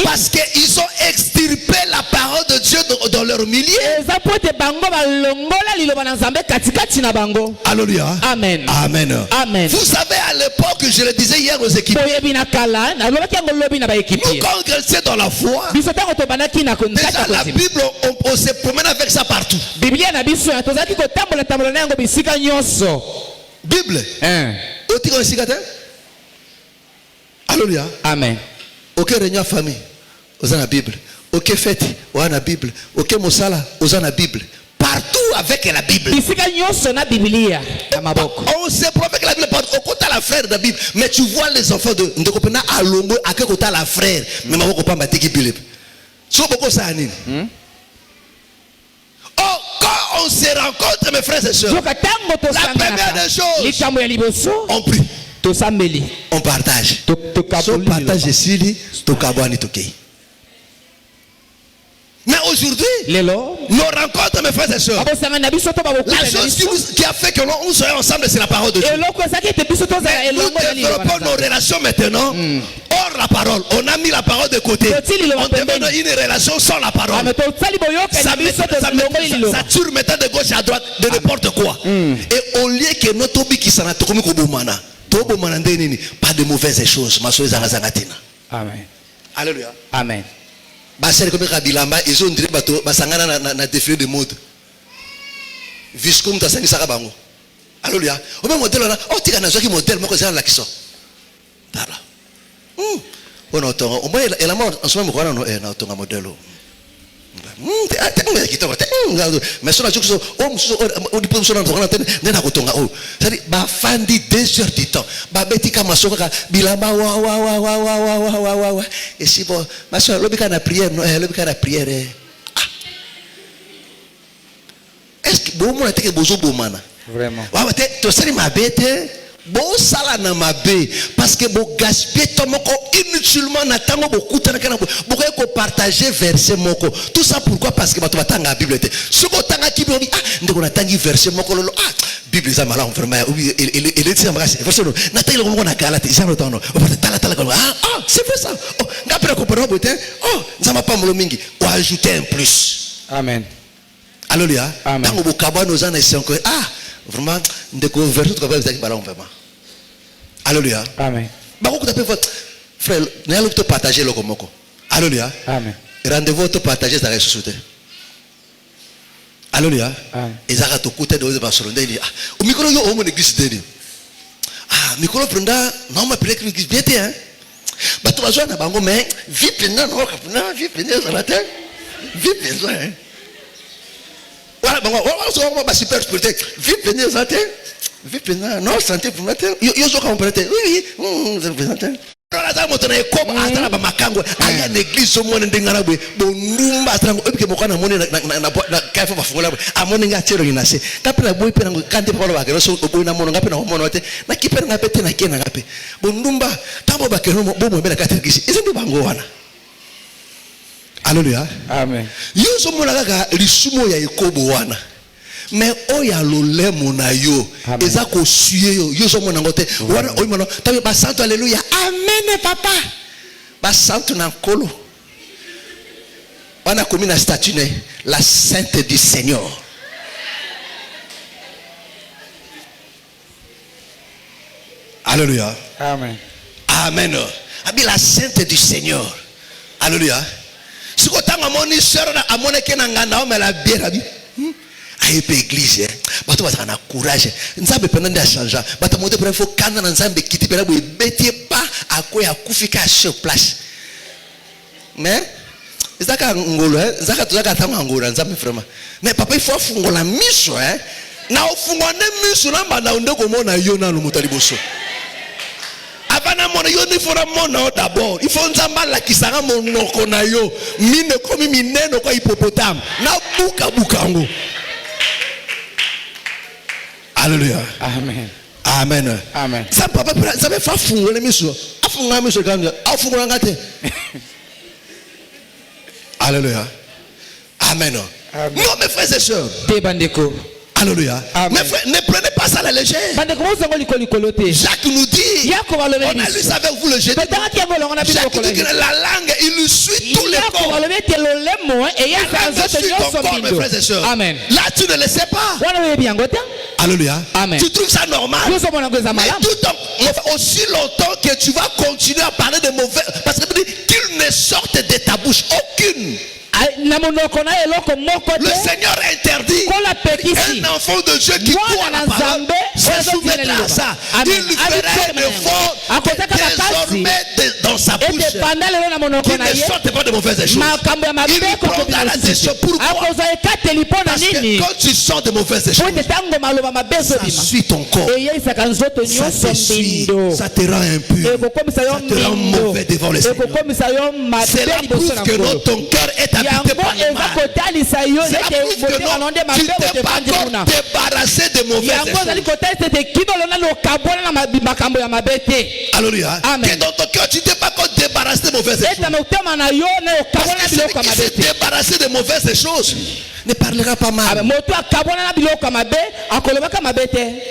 Speaker 2: Parce qu'ils ont extirpé la parole de Dieu dans leur milieu. Alléluia.
Speaker 1: Amen.
Speaker 2: Amen.
Speaker 1: Amen.
Speaker 2: Vous savez, à l'époque, je le disais hier aux équipes, nous, quand on grandissait dans la foi, déjà la Bible, on se promène avec ça partout. Bible. Alléluia.
Speaker 1: Amen.
Speaker 2: Ok, réunion famille, aux la Bible. Ok, fête, aux la Bible. Ok, Moussala, aux la Bible. Partout avec la Bible. On se prend avec la Bible. Au côté la frère de la Bible. Mais tu vois les enfants de Ndokopena à Longo, à quel côté la frère. Mais maman ne peut pas qui Bible. So beaucoup ça anime. Oh, quand on se rencontre, mes frères et sœurs, la première des choses, on prie. On partage. So partage ici, to kabani toki. Mais aujourd'hui, nos rencontres, mes frères et sœurs, la chose qui a fait que nous soyons ensemble, c'est la parole de Dieu. Mais nous développons nos relations maintenant hors la parole. On a mis la parole de côté. On développe une relation sans la parole. Ça tire maintenant de gauche à droite de n'importe quoi. Et au lieu que notre obi qui s'en a tourné comme Boumana, pas de mauvaises choses.
Speaker 1: Amen.
Speaker 2: Alléluia.
Speaker 1: Amen.
Speaker 2: Ils ont dit na défilé de mode. Viscom tasani sakabango. Alléluia. Au même modèle là, oh tika nazo ki modèle moko za la kiso. Tala. On entend, on voit elle a mort en ce moment quoi non na tonga modèle. Mais sur la chose on dit pour sur la antenne na kotonga oh. C'est-à-dire ba fandi 2 heures du temps. Ba betika masoka bilamba wa. Et si bon, ma soeur lobika na prière non lobika na prière. Est-ce que bon mon était que bozo bomana?
Speaker 1: Vraiment.
Speaker 2: Wa te to sali ma bête. Bon sala na mabe parce que bon gaspiller ton moko inutilement na tango beaucoup tana kana beaucoup ko partager verset moko tout ça pourquoi parce que bato batanga la Bible ce ko tanga ki bi ndeko na tangi verset moko lolo Bible za mala vraiment il est dit verset na tangi ko na kala ti jamais tono tala c'est vrai ça oh ngapela ko pano botin oh nzama pa molo mingi ou ajouter un plus.
Speaker 1: Amen.
Speaker 2: Alléluia. Tango bokaba nos ana c'est encore vraiment ndeko verset ko ba vraiment. Alléluia.
Speaker 1: Amen.
Speaker 2: Beaucoup de frère, nous allons te partager le comoko. Alléluia.
Speaker 1: Amen.
Speaker 2: Rendez-vous te partager dans la société. Alléluia. Et ça va te coûter de Barcelone. Au micro, il y a une église. Micro prenda, non, ma pile église bien, hein. Bah tu vas jouer à bango mais vie pendant non vie pendant ça la tête vie besoin. Voilà bon bah super spirituel vie pendant ça tête vie pendant non santé pour la tête yo zo comme peut-être oui ça représente. Raza motona ekoba atala ba makango aya l'église au monde ndengana bwe bonumba atrango ebike mokana mone na kafa bafungola bwe amone ngatero inase kapela boy pena kande polo bakero so boy na mono ngapena mono te na kipena ngapete na kena ngape bonumba tambo bakero bomo bela kategisi izindu bango wana. Alléluia. Amen. Yo so mona kaka lisumo ya ekobo wana. Mais oya lolemo na yo eza ko suye yo so mona ngote wana oyi mona tabe ba santo alléluia amen papa ba santo na kolo wana komi na statue ne la sainte du Seigneur. Alléluia. Amen. Amen. Abi la sainte du Seigneur. Alléluia. Si ko tanga moni sœur na amone ke na ngana o mela biera bi aye pe église bato bazaka na courage nzambe pena nde achangea bato mote pena faut kanda na nzambe kiti pena boye betie pas akoya kufika sur place mais ezaka ngolo ezaka tozaka tanga ngolo nzambe vraiment mais papa il faut fungola miso na ofungola ne miso na banda ndeko mona yo na lo motali boso avana mona yo ni fora mona d'abord il faut nzamba la kisanga monoko na yo mine komi mineno kwa hippopotame na buka ngo. Alléluia. Amen. Amen. Amen. Ça papa ça va faire fouler les miso. Afunga miso quand afunga ngate. Alléluia. Amen. Non mes frères et sœurs. Tebandeko. Alléluia. Mes frères, ne prenez pas ça à la légère. Jacques nous dit, on a lu ça avec vous le jeudi. Jacques nous dit que la langue illustre tous les corps. Suit ton corps, mes frères et sœurs. Amen. Là, tu ne le sais pas. Alléluia. Amen. Tu trouves ça normal. Mais aussi longtemps que tu vas continuer à parler de mauvais, parce que qu'il ne sorte de ta bouche aucune. Le Seigneur interdit un enfant de Dieu qui croit à la parole se soumettra à ça. Il ferait un effort désormais dans sa bouche qu'il ne sorte pas de mauvaises choses. Il prendra la décision. Pourquoi? Parce que quand tu sors de mauvaises choses, ça suit ton corps, ça te suit, ça te rend impur, ça te rend mauvais devant le Seigneur. C'est la preuve que ton cœur est habité par le mal. C'est la preuve que tu ne t'es pas encore débarrassé de mauvaises choses. Alléluia. Que dans ton cœur tu ne t'es pas encore débarrassé de mauvaises choses. Parce que celui qui s'est débarrassé de mauvaises choses ne parlera pas mal.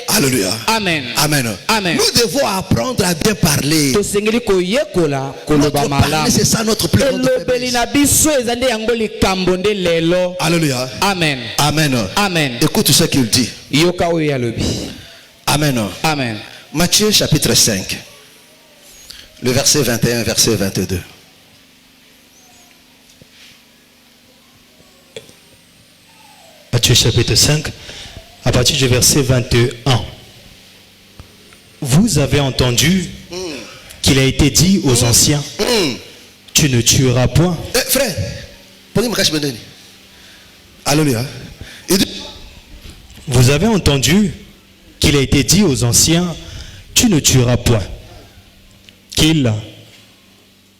Speaker 2: Alléluia. Amen. Amen. Amen. Nous devons apprendre à bien parler. Notre parler, c'est ça notre plus grande faiblesse. Alléluia. Amen. Amen. Amen. Écoute ce qu'il dit. Amen. Amen. Matthieu chapitre 5. Le verset 21, verset 22.
Speaker 3: Matthieu chapitre 5, à partir du verset 21. Vous avez entendu qu'il a été dit aux anciens, tu ne tueras point.
Speaker 2: Frère, alléluia.
Speaker 3: Vous avez entendu qu'il a été dit aux anciens, tu ne tueras point.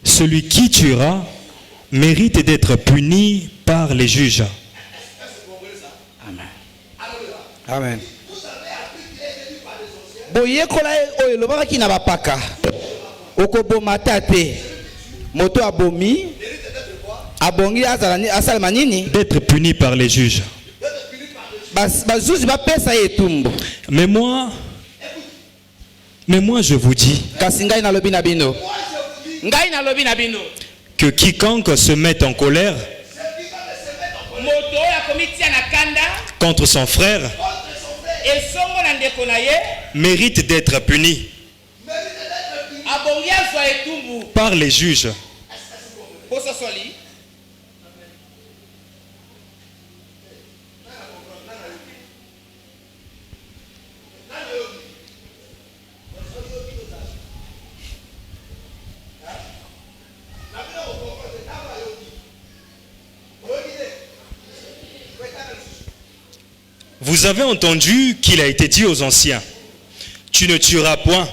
Speaker 3: Celui qui tuera mérite d'être puni par les juges.
Speaker 2: Amen.
Speaker 3: D'être puni par les juges. Mais moi je vous dis que quiconque se met en colère contre son frère mérite d'être puni par les juges. Vous avez entendu qu'il a été dit aux anciens, tu ne tueras point.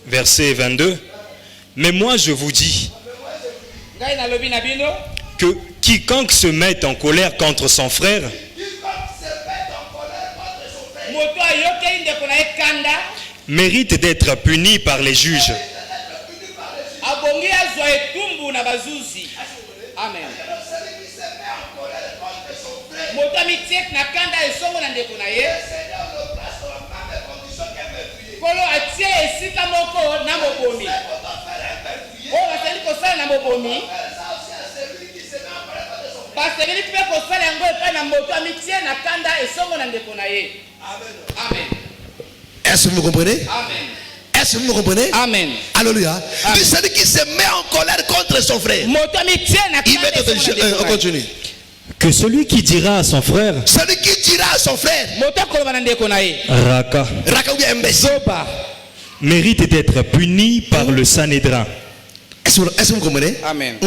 Speaker 3: Verset 22. Mais moi je vous dis que quiconque se met en colère contre son frère mérite d'être puni par les juges.
Speaker 4: Amen.
Speaker 2: Est-ce que vous comprenez?
Speaker 4: Amen.
Speaker 2: Est-ce que vous me comprenez?
Speaker 4: Amen.
Speaker 2: Alléluia. Celui qui se met en colère contre son frère, il va te... On continue.
Speaker 3: Que celui qui dira à son frère,
Speaker 2: celui qui dira à son frère,
Speaker 3: Raka,
Speaker 2: Raka ou bien imbécile,
Speaker 3: mérite d'être puni par le Sanhédrin.
Speaker 2: Est-ce que vous comprenez?
Speaker 4: Amen.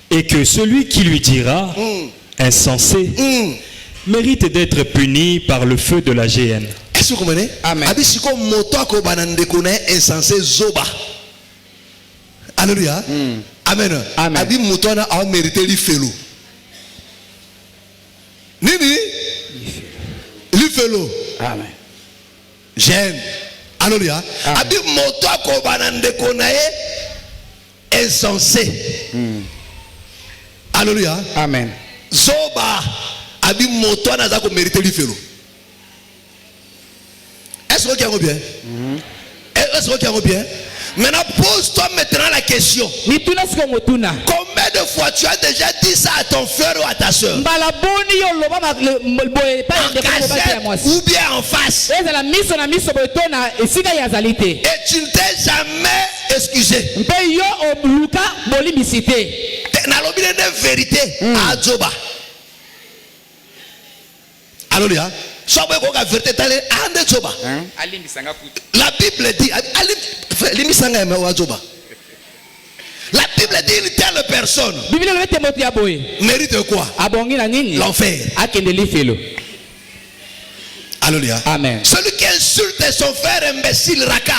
Speaker 3: Et que celui qui lui dira insensé mérite d'être puni par le feu de la GN.
Speaker 2: Est-ce que vous comprenez?
Speaker 4: Amen.
Speaker 2: Alléluia. Amen.
Speaker 4: Amen.
Speaker 2: Abi mutona a mérité li felo. Nini? Li felo.
Speaker 4: Amen.
Speaker 2: J'aime. Alléluia. Abi moto ko banande konae insensé. Alléluia.
Speaker 4: Amen.
Speaker 2: Zoba abi moto na za ko mérité li felo. Est-ce que vous avez bien? Est-ce que vous avez bien? Maintenant, pose-toi maintenant la question. Combien de fois tu as déjà dit ça à ton frère ou à ta soeur? Ou bien en face. Et tu ne t'es jamais excusé. N'alobine de vérité à Joba. Alléluia. La Bible dit, la Bible dit une telle personne mérite quoi? L'enfer. Alléluia.
Speaker 4: Amen.
Speaker 2: Celui qui insulte son frère imbécile Raka.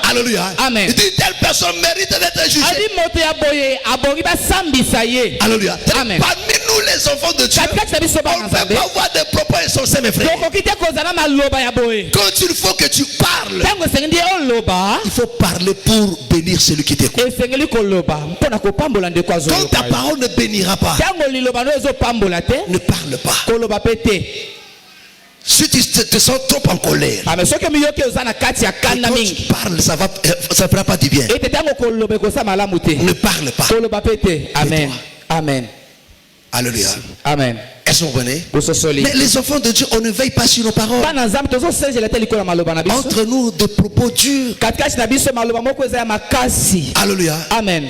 Speaker 2: Alléluia.
Speaker 4: Amen.
Speaker 2: Il dit telle personne mérite d'être jugée. Alléluia.
Speaker 4: Amen.
Speaker 2: Parmi nous les enfants de Dieu, on ne peut pas avoir des propos insensés, mes frères. Quand il faut que tu parles, il faut parler pour bénir celui qui t'écoute. Quand ta parole ne bénira pas, ne parle pas. Si tu te sens trop en colère, quand tu parles, ça ne fera pas du bien. Ne parle pas.
Speaker 4: Amen. Amen.
Speaker 2: Alléluia.
Speaker 4: Amen.
Speaker 2: Est-ce que vous comprenez? Mais les enfants de Dieu, on ne veille pas sur nos paroles. Entre nous, de propos durs. Alléluia.
Speaker 4: Amen.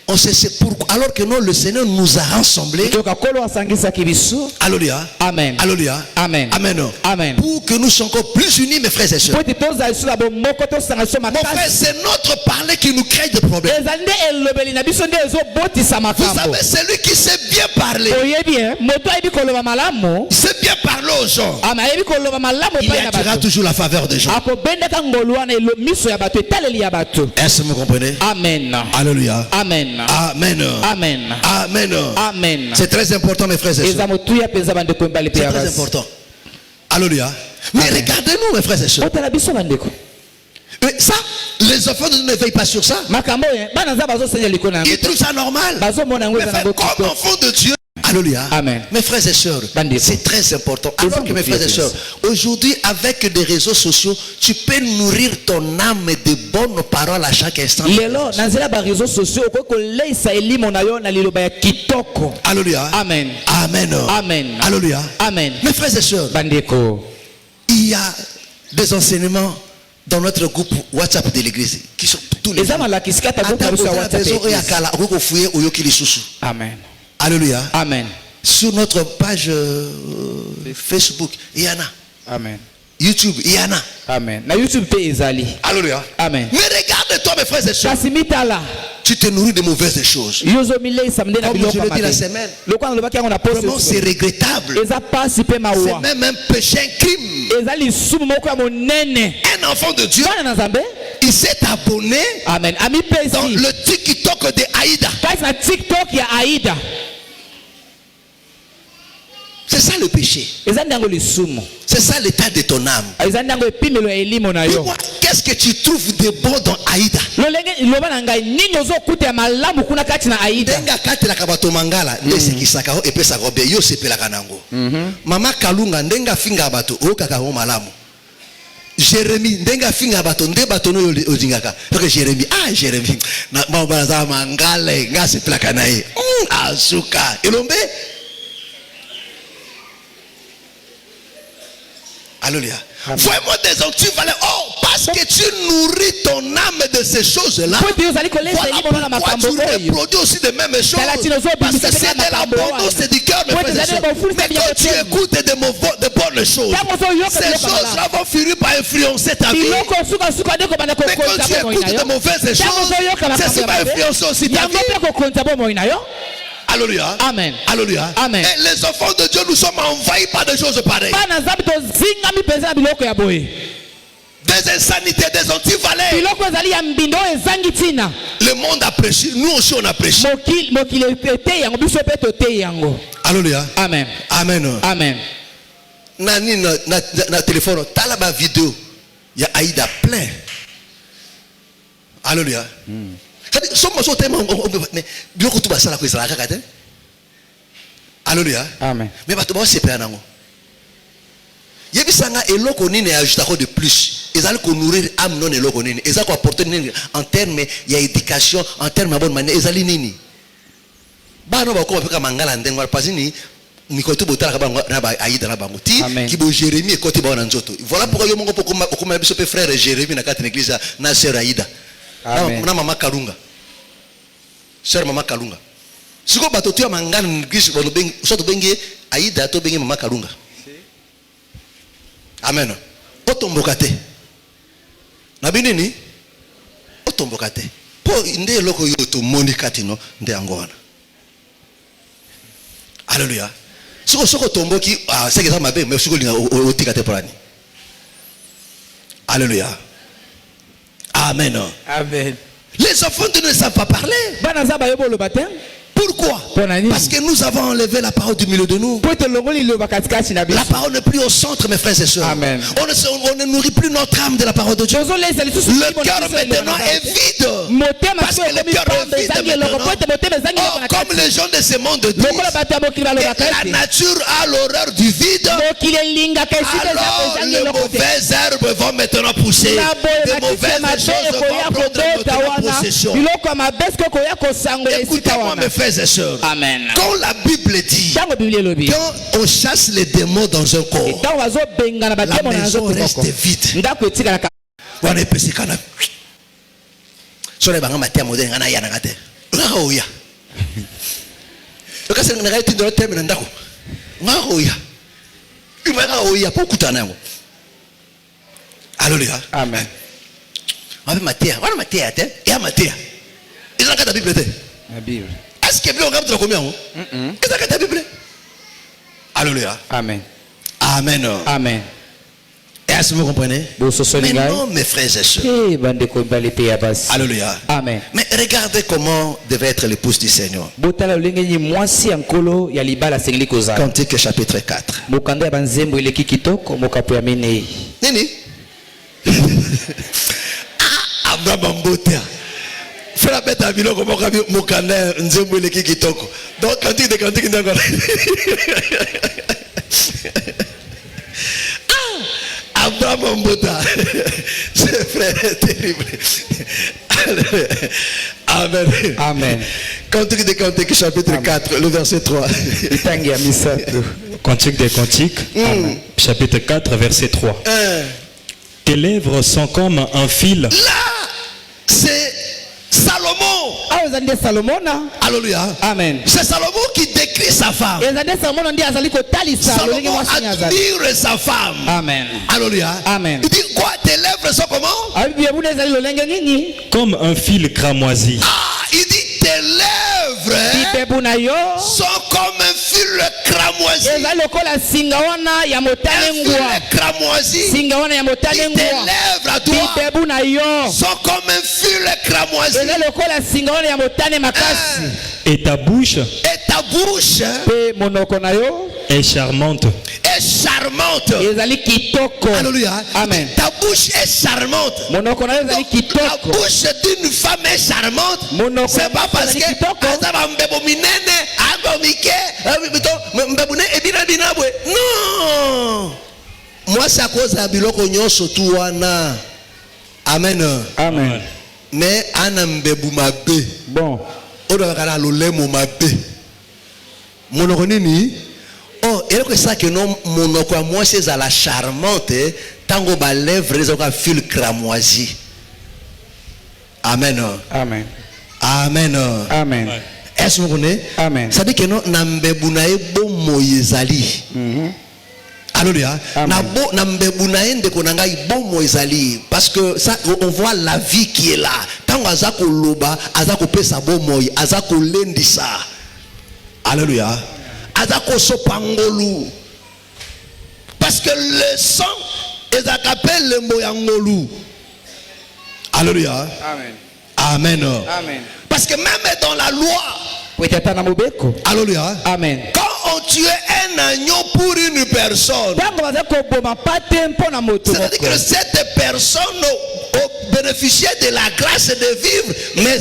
Speaker 2: On sait c'est pourquoi. Alors que non, le Seigneur nous a rassemblés. Alléluia.
Speaker 4: Amen.
Speaker 2: Alléluia.
Speaker 4: Amen.
Speaker 2: Amen.
Speaker 4: Amen.
Speaker 2: Pour que nous soyons encore plus unis, mes frères et sœurs. Mon frère, c'est notre parler qui nous crée des problèmes. Vous savez, celui qui sait bien parler, sait bien parler aux gens, il attirera toujours la faveur des gens. Est-ce que vous comprenez?
Speaker 4: Amen.
Speaker 2: Alléluia.
Speaker 4: Amen.
Speaker 2: Amen.
Speaker 4: Amen.
Speaker 2: Amen.
Speaker 4: Amen.
Speaker 2: C'est très important, mes frères et sœurs. C'est très important. Alléluia. Mais regardez-nous, mes frères et sœurs. Mais ça, les enfants ne veillent pas sur ça. Ils trouvent ça normal. Mais comme enfants de Dieu, alléluia.
Speaker 4: Amen.
Speaker 2: Mes frères et sœurs, c'est très important. Alors que mes frères et sœurs, aujourd'hui, avec des réseaux sociaux, tu peux nourrir ton âme de bonnes paroles à chaque instant. Alléluia.
Speaker 4: Amen.
Speaker 2: Amen.
Speaker 4: Amen.
Speaker 2: Alléluia.
Speaker 4: Amen.
Speaker 2: Mes frères et sœurs, il y a des enseignements dans notre groupe WhatsApp de l'église qui sont tous les jours.
Speaker 4: Amen.
Speaker 2: Alléluia.
Speaker 4: Amen.
Speaker 2: Sur notre page Facebook, il y en a.
Speaker 4: Amen.
Speaker 2: YouTube, il y en a.
Speaker 4: Amen. Na YouTube pe ezali.
Speaker 2: Alléluia.
Speaker 4: Amen.
Speaker 2: Mais regarde-toi, mes frères et sœurs. tu te nourris de mauvaises choses. Comme je le dis la semaine, vraiment c'est regrettable. C'est même un péché, un crime. Un enfant de Dieu, il s'est abonné dans le TikTok de Aïda. C'est ça le péché. C'est ça l'état de ton âme. Qu'est-ce que tu trouves de bon dans Aïda? Mama Kalunga ndenga finga bato o kaka o malamu. Jérémie ndenga finga bato nde bato no ozingaka. Donc Jérémie na mabaraza mangale ngase plaka nae. Asuka elombe. Alléluia. Vois-moi des onctueux valeurs. Oh, parce que tu nourris ton âme de ces choses-là. Voilà pourquoi tu reproduis aussi les mêmes choses. Parce que c'est de l'abondance, c'est du cœur. Mais quand tu écoutes de bonnes choses, ces choses-là vont finir par influencer ta vie. Mais quand tu écoutes de mauvaises choses, ça va influencer aussi ta vie. Alléluia.
Speaker 4: Amen.
Speaker 2: Alléluia.
Speaker 4: Amen.
Speaker 2: Et les enfants de Dieu, nous sommes envahis par des choses pareilles. Des insanités, des antivaleurs. Le monde apprécie, nous aussi on apprécie. Alléluia.
Speaker 4: Amen.
Speaker 2: Amen.
Speaker 4: Amen.
Speaker 2: Nani na téléphone, t'as la vidéo. Il y a Aïda plein. Alléluia. Alléluia.
Speaker 4: Amen.
Speaker 2: Mais c'est pas un Yebisanga eloko nini ajustako de plus. Ezali ko nourrir âme non eloko nini. Ezali ko apporter nini en termes il y a éducation, en termes de bonne manière. Ezali nini. Ba no ba ko peka mangala ndengwa pasini mikoto botala ka na ba Aïda na bango ti ki bo Jérémie et côté ba na nzoto. Voilà pourquoi yo mongo poko ma biso pe frère Jérémie na kati l'église na sœur Aïda. Na mama Kalunga. Sœur mama Kalunga. Siko bato tu mangala l'église bo bengi so to bengi Aïda to bengi mama Kalunga. Amen. Otombokate. Nabinini? Otombokate. Po nde loko yoto monikati no nde angona. Alléluia. Soko tomboki c'est que ça m'a bien mais soko linga otikate porani. Alléluia. Amen.
Speaker 4: Amen.
Speaker 2: Les enfants de Dieu ne savent pas parler. Pourquoi? Parce que nous avons enlevé la parole du milieu de nous. La parole n'est plus au centre, mes frères et sœurs.
Speaker 4: Amen.
Speaker 2: On ne nourrit plus notre âme de la parole de Dieu. Le cœur maintenant est vide. Parce que le cœur est vide maintenant. Oh, comme les gens de ce monde disent, la nature a l'horreur du vide. Alors les mauvaises herbes vont maintenant pousser. Les mauvaises choses vont prendre notre possession. Écoutez-moi, mes frères et sœurs.
Speaker 4: Amen.
Speaker 2: Quand la Bible dit, quand on chasse les démons dans un corps, la maison reste vide. On est pesé quand même. Sur les bancs matin moderne, on a ya nagate. Ngaoya. Le cas c'est nagate dans le terme ndako. Ngaoya. Ngaoya pour kutana ngo. Alléluia.
Speaker 4: Amen.
Speaker 2: On va mater, on va mater à terre, et à mater. Ils ont la Bible.
Speaker 4: La Bible.
Speaker 2: Est-ce que Bible regarde combien? Ils ont la Bible. Alléluia.
Speaker 4: Amen.
Speaker 2: Amen.
Speaker 4: Amen.
Speaker 2: Est-ce que vous comprenez? Maintenant, mes frères et sœurs. Alléluia.
Speaker 4: Amen.
Speaker 2: Mais regardez comment devait être l'épouse du Seigneur. Cantique chapitre 4. Nini? Abraham Mbotea. Fais la bête à Milo comme mon canard, Nzembo le Kikitoko. Donc, cantique de cantique d'accord. Abraham Mbota, c'est frère terrible. Amen.
Speaker 4: Amen.
Speaker 2: Cantique des Cantiques, chapitre 4, le verset 3.
Speaker 3: Cantique des Cantiques, chapitre 4, verset 3. Tes lèvres sont comme un fil.
Speaker 2: Là, c'est Salomon. Alléluia.
Speaker 4: Amen.
Speaker 2: C'est Salomon qui décrit sa femme. Salomon admire sa femme.
Speaker 4: Amen.
Speaker 2: Alléluia.
Speaker 4: Amen.
Speaker 2: Il dit quoi? Tes lèvres sont comment?
Speaker 3: Comme un fil cramoisi.
Speaker 2: il dit tes lèvres sont comme un fil cramoisi. Un fil cramoisi. Tes lèvres à toi sont comme un fil cramoisi.
Speaker 3: Et ta bouche est charmante.
Speaker 2: Charmante. Alléluia.
Speaker 4: Amen.
Speaker 2: Ta bouche est charmante. Donc, la bouche d'une femme est charmante. C'est pas parce que non. Moi c'est à cause de biloko nyonso tu wana. Amen.
Speaker 4: Amen.
Speaker 2: Mais anambebu mabe.
Speaker 4: Bon.
Speaker 2: Odo bakala lolemo mabe. Monoko nini? Oh, et que ça que non monoko à moi c'est à la charmante tango ba lèvres les autres fil cramoisi. Amen.
Speaker 4: Amen.
Speaker 2: Amen.
Speaker 4: Amen.
Speaker 2: Est-ce que vous connaissez? Amen. Ça dit que non nambebunae bo moyezali. Alléluia. Nambebunae ndeko nangai bo moyezali parce que ça on voit la vie qui est là. Tango azako loba azako pesa bo moy azako lendisa. Alléluia. Azako sopangolu. Parce que le sang est appelé le moyangolu. Alléluia.
Speaker 4: Amen.
Speaker 2: Amen.
Speaker 4: Amen.
Speaker 2: Parce que même dans la loi. Alléluia.
Speaker 4: Amen.
Speaker 2: Quand on tuait un agneau pour une personne, c'est-à-dire que cette personne bénéficiait de la grâce de vivre, mais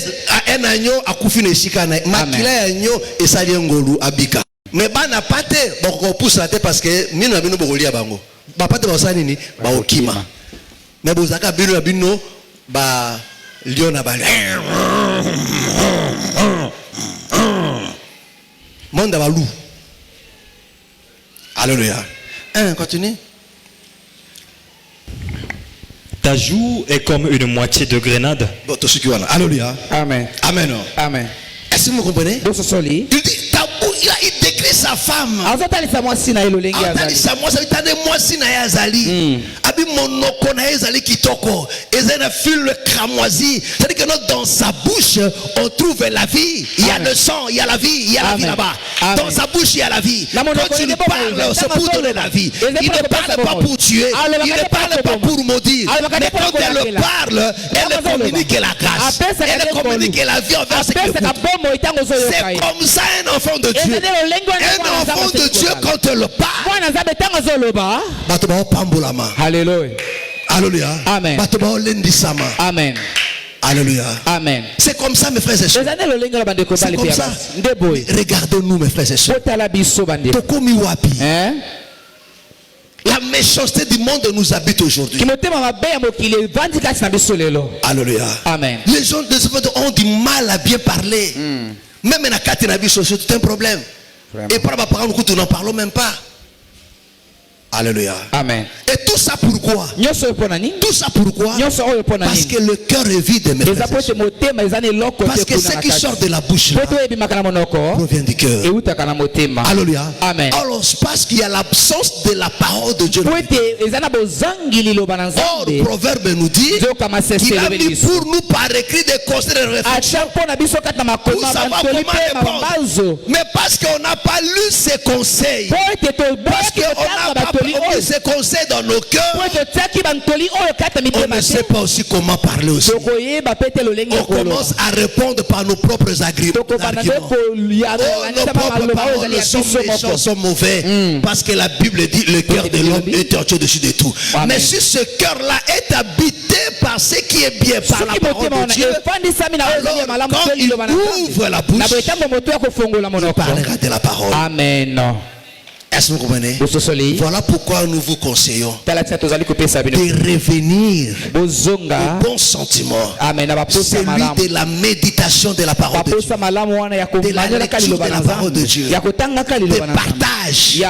Speaker 2: un agneau a couffiné chicane. Makila agneau et saliengolu abika. Mais ba na pate boko pousse la tête parce que mina bino bokolia bango. Ba pate ba sanini ba okima. Mais bozaka bino bino ba liona ba. Monde ba loup. Alléluia. Continue.
Speaker 3: Ta joue est comme une moitié de grenade.
Speaker 2: Alléluia.
Speaker 4: Amen.
Speaker 2: Amen.
Speaker 4: Amen.
Speaker 2: Est-ce que vous comprenez? Il dit il décrit sa femme. C'est-à-dire que dans sa bouche on trouve la vie. Il y a le sang, il y a la vie, il y a la vie là-bas. Dans sa bouche il y a la vie. Quand il parle, c'est pour donner la vie. Il ne parle pas pour tuer. Il ne parle pas pour maudire. Mais quand elle parle, elle communique la grâce. Elle communique la vie envers ce qui est. C'est comme ça un enfant de Dieu. Un enfant de Dieu quand elle parle.
Speaker 4: Alléluia.
Speaker 2: Alléluia.
Speaker 4: Amen. Amen.
Speaker 2: Alléluia.
Speaker 4: Amen.
Speaker 2: C'est comme ça mes frères et sœurs. C'est comme ça. Regardez-nous mes frères et sœurs. La méchanceté du monde nous habite aujourd'hui. Alléluia.
Speaker 4: Amen.
Speaker 2: Les gens de ce monde ont du mal à bien parler. Même dans la catégorie sociale, c'est un problème. Et par rapport à nous n'en parlons même pas. Alléluia.
Speaker 4: Amen.
Speaker 2: Et tout ça pourquoi? Tout ça pourquoi? Parce que le cœur est vide, mes frères. Parce que ce qui sort de la bouche là, provient du cœur. Alléluia.
Speaker 4: Amen.
Speaker 2: Alors, parce qu'il y a l'absence de la parole de Dieu. Or, le proverbe nous dit qu'il a mis pour nous par écrit des conseils de réflexion pour savoir comment répondre. Mais parce qu'on n'a pas lu ces conseils, parce qu'on n'a pas mis ces conseils dans nos cœurs, on ne sait pas aussi comment parler aussi. On commence à répondre par nos propres arguments. Nos propres paroles sont méchants, sont mauvais. Parce que la Bible dit le cœur de l'homme est tortueux dessus de tout. Mais si ce cœur-là est habité par ce qui est bien, par la parole de Dieu, alors quand il ouvre la bouche, il parlera de la parole.
Speaker 4: Amen.
Speaker 2: Est-ce que vous comprenez? Voilà pourquoi nous vous conseillons de revenir au bon sentiment, celui de la méditation de la parole de Dieu, de la lecture de la parole de Dieu, de partage.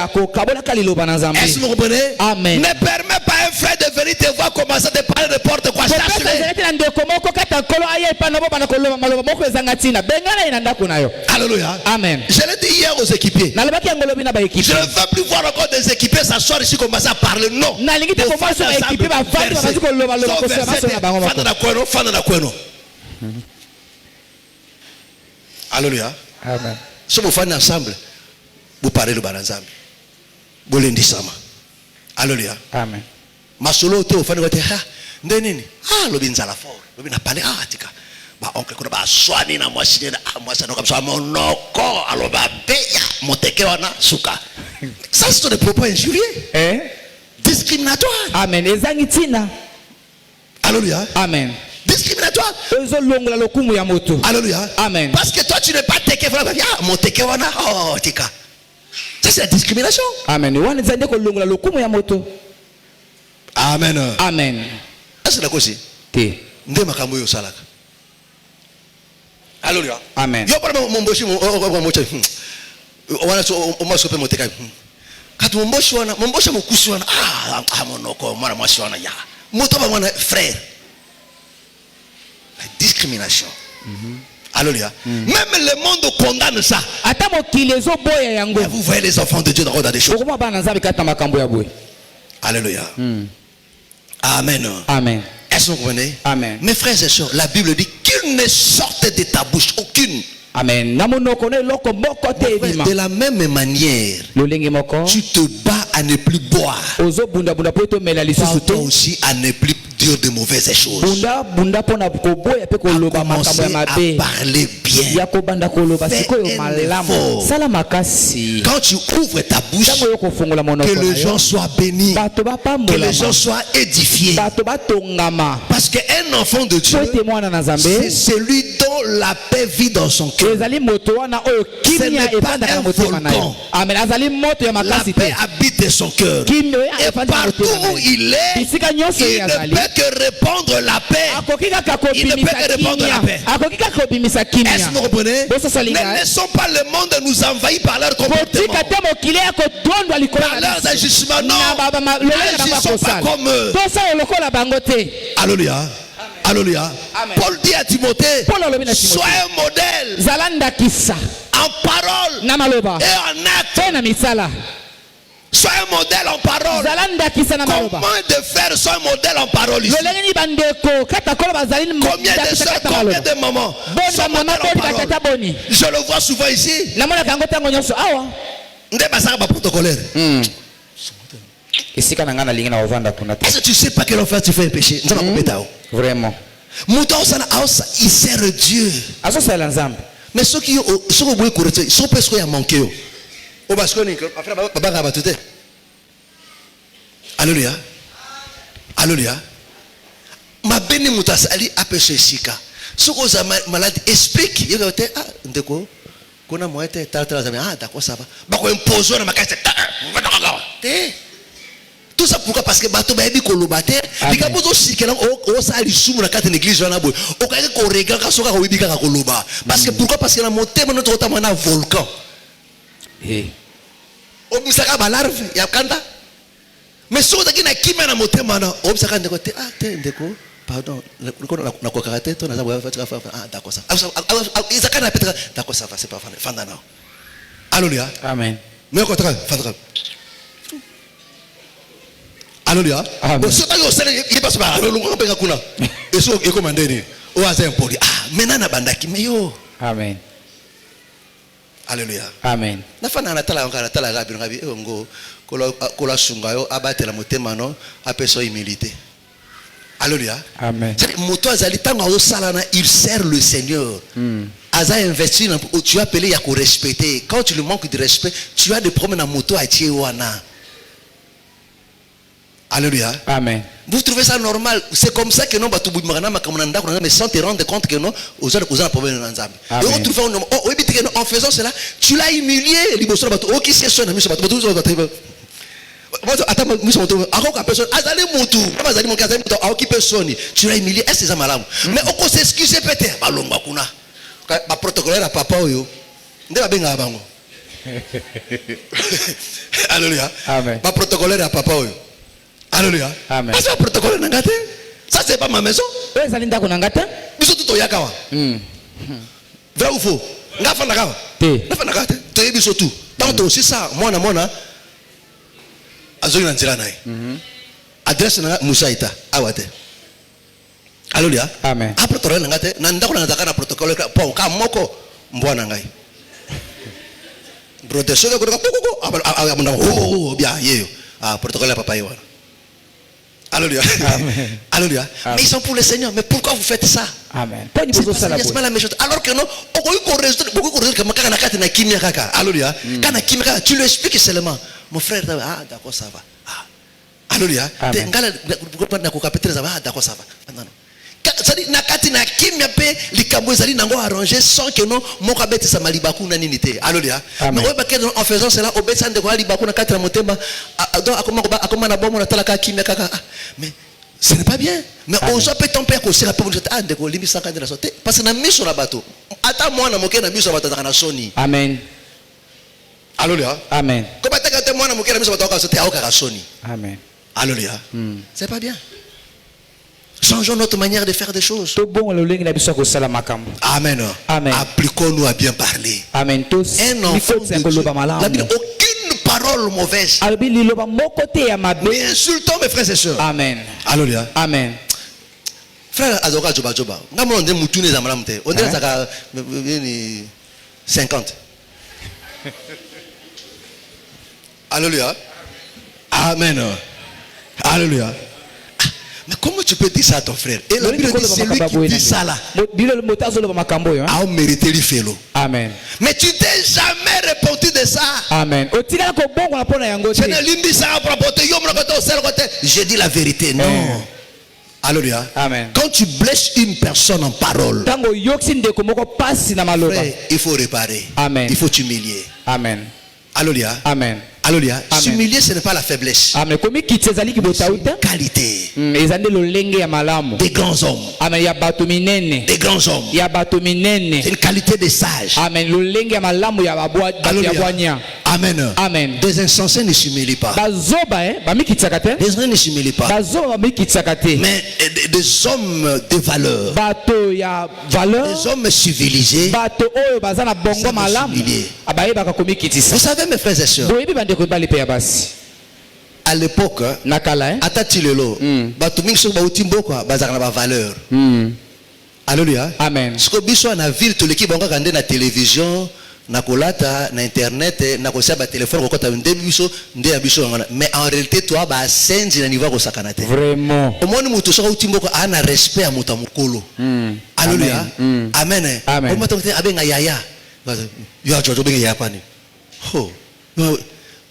Speaker 2: Est-ce que vous comprenez?
Speaker 4: Amen.
Speaker 2: Ne permets pas un frère de venir te voir commencer à parler n'importe quoi. Alléluia.
Speaker 4: Amen.
Speaker 2: Je l'ai dit hier aux équipiers. Je ne veux plus voir encore des équipiers s'asseoir ici commencer à parler. Non. Alléluia.
Speaker 4: Amen.
Speaker 2: Si vous faites ensemble, vous parlez le baranzambe. Vous l'indisama. Alléluia.
Speaker 4: Amen.
Speaker 2: Masolo te ufanye wote ha ndenini lobi nzala fort lobi na pale tika ba onke kuna ba swani na mwashine na mwasana kabisa monoko aloba beya moteke wana suka. Ça c'est des propos injurieux, discriminatoires.
Speaker 4: Amen. Ezangitina.
Speaker 2: Alléluia.
Speaker 4: Amen.
Speaker 2: Discriminatoire.
Speaker 4: Ezolongola lokumu ya moto.
Speaker 2: Alléluia.
Speaker 4: Amen.
Speaker 2: Parce que toi tu n'es pas teke voilà moteke wana tika. Ça c'est la discrimination.
Speaker 4: Amen. Wana zande ko longola lokumu ya moto.
Speaker 2: Amen.
Speaker 4: Amen.
Speaker 2: Est-ce que la cause
Speaker 4: Té.
Speaker 2: Nde makambo yo salaka. Alléluia.
Speaker 4: Amen.
Speaker 2: Yo para momboshi moche. Wana so omasope moteka. Kati momboshi wana momboshi mokusi wana monoko mwana mwasi wana ya. Moto ba mwana frère. La discrimination. Alléluia. Même le monde condamne ça.
Speaker 4: Ata mokilezo boya yango.
Speaker 2: Vous voyez les enfants de Dieu dans des choses.
Speaker 4: Okoma bana nzambe kata makambo ya boye.
Speaker 2: Alléluia. Amen.
Speaker 4: Amen.
Speaker 2: Est-ce que vous comprenez?
Speaker 4: Amen.
Speaker 2: Mes frères et sœurs, la Bible dit qu'il ne sorte de ta bouche aucune.
Speaker 4: Amen.
Speaker 2: De la même manière, tu te bats à ne plus boire. Toi aussi à ne plus dire de mauvaises choses. À commencer à parler bien. Fais un effort. Quand tu ouvres ta bouche, que les gens soient bénis, que les gens soient édifiés. Parce qu'un enfant de Dieu, c'est celui dont la paix vit dans son cœur. Ce n'est pas un volcan. La paix habite dans son cœur. Et partout où il est, il ne peut que répandre la paix. Il ne peut que répandre la paix. Est-ce que vous comprenez? Ne laissons pas le monde nous envahir par leur comportement, par leurs agissements. Non, n'agissons pas comme eux. Alléluia. Alléluia. Paul dit à Timothée, sois un modèle en parole et en acte. Sois un modèle en parole. Comment de faire sois un modèle en parole ici? Combien de soeurs, combien de mamans sont modèles en parole? Je le vois souvent ici. Est-ce que tu sais pas quelle offre tu fais un péché?
Speaker 4: Vraiment.
Speaker 2: Il sert Dieu. Mais ceux qui sont presque à manquer. Alléluia. Alléluia. Ma béni mutasali a péché sika. Ce que vous avez malade explique. Il dit ndeko kona moite d'accord ça va. Ba ko imposer na makase. Tout ça pourquoi? Parce que bato ba ebi kolobate bikabozo sikela o sali sumu na kati l'église wana boy. O ka ko rega ka soka ko ibika ka koloba. Parce que pourquoi? Parce que la motema notre otama na volcan. Obisaka ba larve ya kanda. Mais si vous avez un qui m'a monté maintenant, obisaka ndeko te ndeko pardon na ko karate to na za d'accord ça. Isaka na peut-être d'accord ça va c'est pas fanda now. Alléluia.
Speaker 4: Amen.
Speaker 2: Mais contrat fanda. Alléluia. Bon c'est pas il passe par le longo penga kuna. Et so e commander ni. O aza impoli. Maintenant na bandaki mais yo.
Speaker 4: Amen.
Speaker 2: Alléluia.
Speaker 4: Amen.
Speaker 2: Nafana na tala ngabi ngo kola sungayo abatela motema no apeso humilité. Alléluia.
Speaker 4: Amen.
Speaker 2: Moto azali tanga o salana il sert le Seigneur. Aza investi tu as appelé ya ko respecter. Quand tu lui manques de respect, tu as des problèmes na moto a tie wana. Alléluia.
Speaker 4: Amen.
Speaker 2: Vous trouvez ça normal? C'est comme ça que non mais sans te rendre compte que non aux autres problèmes dans Nzambe. Et on trouve en faisant cela, tu l'as humilié. Qui se sonne tu l'as humilié. Est-ce que c'est malade? Mais on peut s'excuser peut-être. Protocolaire à papa oyo. Alléluia.
Speaker 4: Amen.
Speaker 2: Pas protocolaire à papa oyo. Alléluia.
Speaker 4: Amen.
Speaker 2: Parce que protocole n'angate. Ça c'est pas ma maison. Biso tout yakawa. Vrai ou faux? Ngafa nakawa. Ngafa nakate. Te biso tout. Tant aussi ça, mona azoyi na nzela nae. Adresse na Musaita awate. Alléluia.
Speaker 4: Amen.
Speaker 2: A protocole n'angate. Na ndako na ndaka na protocole po ka moko mbwana ngai brother soka ko bien yeyo protocole papa yo. Alléluia. Alléluia. Mais ils sont pour le Seigneur. Mais pourquoi vous faites ça?
Speaker 4: Amen.
Speaker 2: C'est pas la méchante. Alors que non, alléluia. Tu lui expliques seulement. Mon frère, d'accord, ça va. Alléluia. D'accord, ça va. C'est-à-dire, nakati na kimia pe likambo ezali nango arrangé sans que non moko abeti sa malibaku na nini te. Alléluia. Mais en faisant cela obeti sa ndeko libaku na kati na motema donc akoma na bomo na talaka kimia kaka. Mais ce n'est pas bien. Mais on peut ton père ko sera pe ndeko limisa ka ndela sote parce que na miso na bato. Ata mwana moke na miso bato na soni.
Speaker 4: Amen.
Speaker 2: Alléluia.
Speaker 4: Amen.
Speaker 2: Ko bataka te mwana moke na miso bato ka sote aoka soni.
Speaker 4: Amen.
Speaker 2: Alléluia. C'est pas bien. Changeons notre manière de faire des choses. Amen.
Speaker 4: Amen.
Speaker 2: Appliquons-nous à bien parler.
Speaker 4: Amen.
Speaker 2: Un enfant de Dieu n'a aucune parole mauvaise. Mais insultons mes frères et sœurs.
Speaker 4: Amen.
Speaker 2: Alléluia.
Speaker 4: Amen.
Speaker 2: Frère Azoka Joba Joba. On dit Moutouné Zamalamte. On dit ça 50. Alléluia. Amen. Alléluia. Mais comment tu peux dire ça à ton frère? Et la Bible dit celui qui dit ça là a mérité le félo.
Speaker 4: Amen.
Speaker 2: Mais tu t'es jamais repenti de ça.
Speaker 4: Amen.
Speaker 2: J'ai dit la vérité. Non. Alléluia.
Speaker 4: Amen.
Speaker 2: Quand tu blesses une personne en parole, frère, il faut réparer.
Speaker 4: Amen.
Speaker 2: Il faut t'humilier.
Speaker 4: Amen.
Speaker 2: Alléluia.
Speaker 4: Amen.
Speaker 2: Alléluia. S'humilier, ce n'est pas la faiblesse.
Speaker 4: Amen.
Speaker 2: Qualité.
Speaker 4: Des
Speaker 2: grands hommes.
Speaker 4: Amen.
Speaker 2: Des grands hommes. C'est une qualité des sages.
Speaker 4: Amen.
Speaker 2: Alléluia. Amen.
Speaker 4: Amen.
Speaker 2: Des insensés ne s'humilient pas. Des gens ne s'humilient pas. Mais des hommes de valeur. Des hommes civilisés. Vous savez, mes frères et sœurs, à l'époque, Atatilelo, Batuminso Bautimbo, Bazarna valeur. Alléluia.
Speaker 4: Amen.
Speaker 2: Ce que biso na ville, tout l'équipe on regarde na télévision, na kolata, na internet, na kosa ba téléphone ko kota ndebiso, ndebiso mais en réalité toi ba senzi na niveau ko sakanate.
Speaker 4: Vraiment.
Speaker 2: Au moins mutu so utimbo ko ana respect à muta mukolo. Alléluia. Amen.
Speaker 4: Amen.
Speaker 2: Au moins abenga yaya. Yo ajojo benga yaya pani. Oh.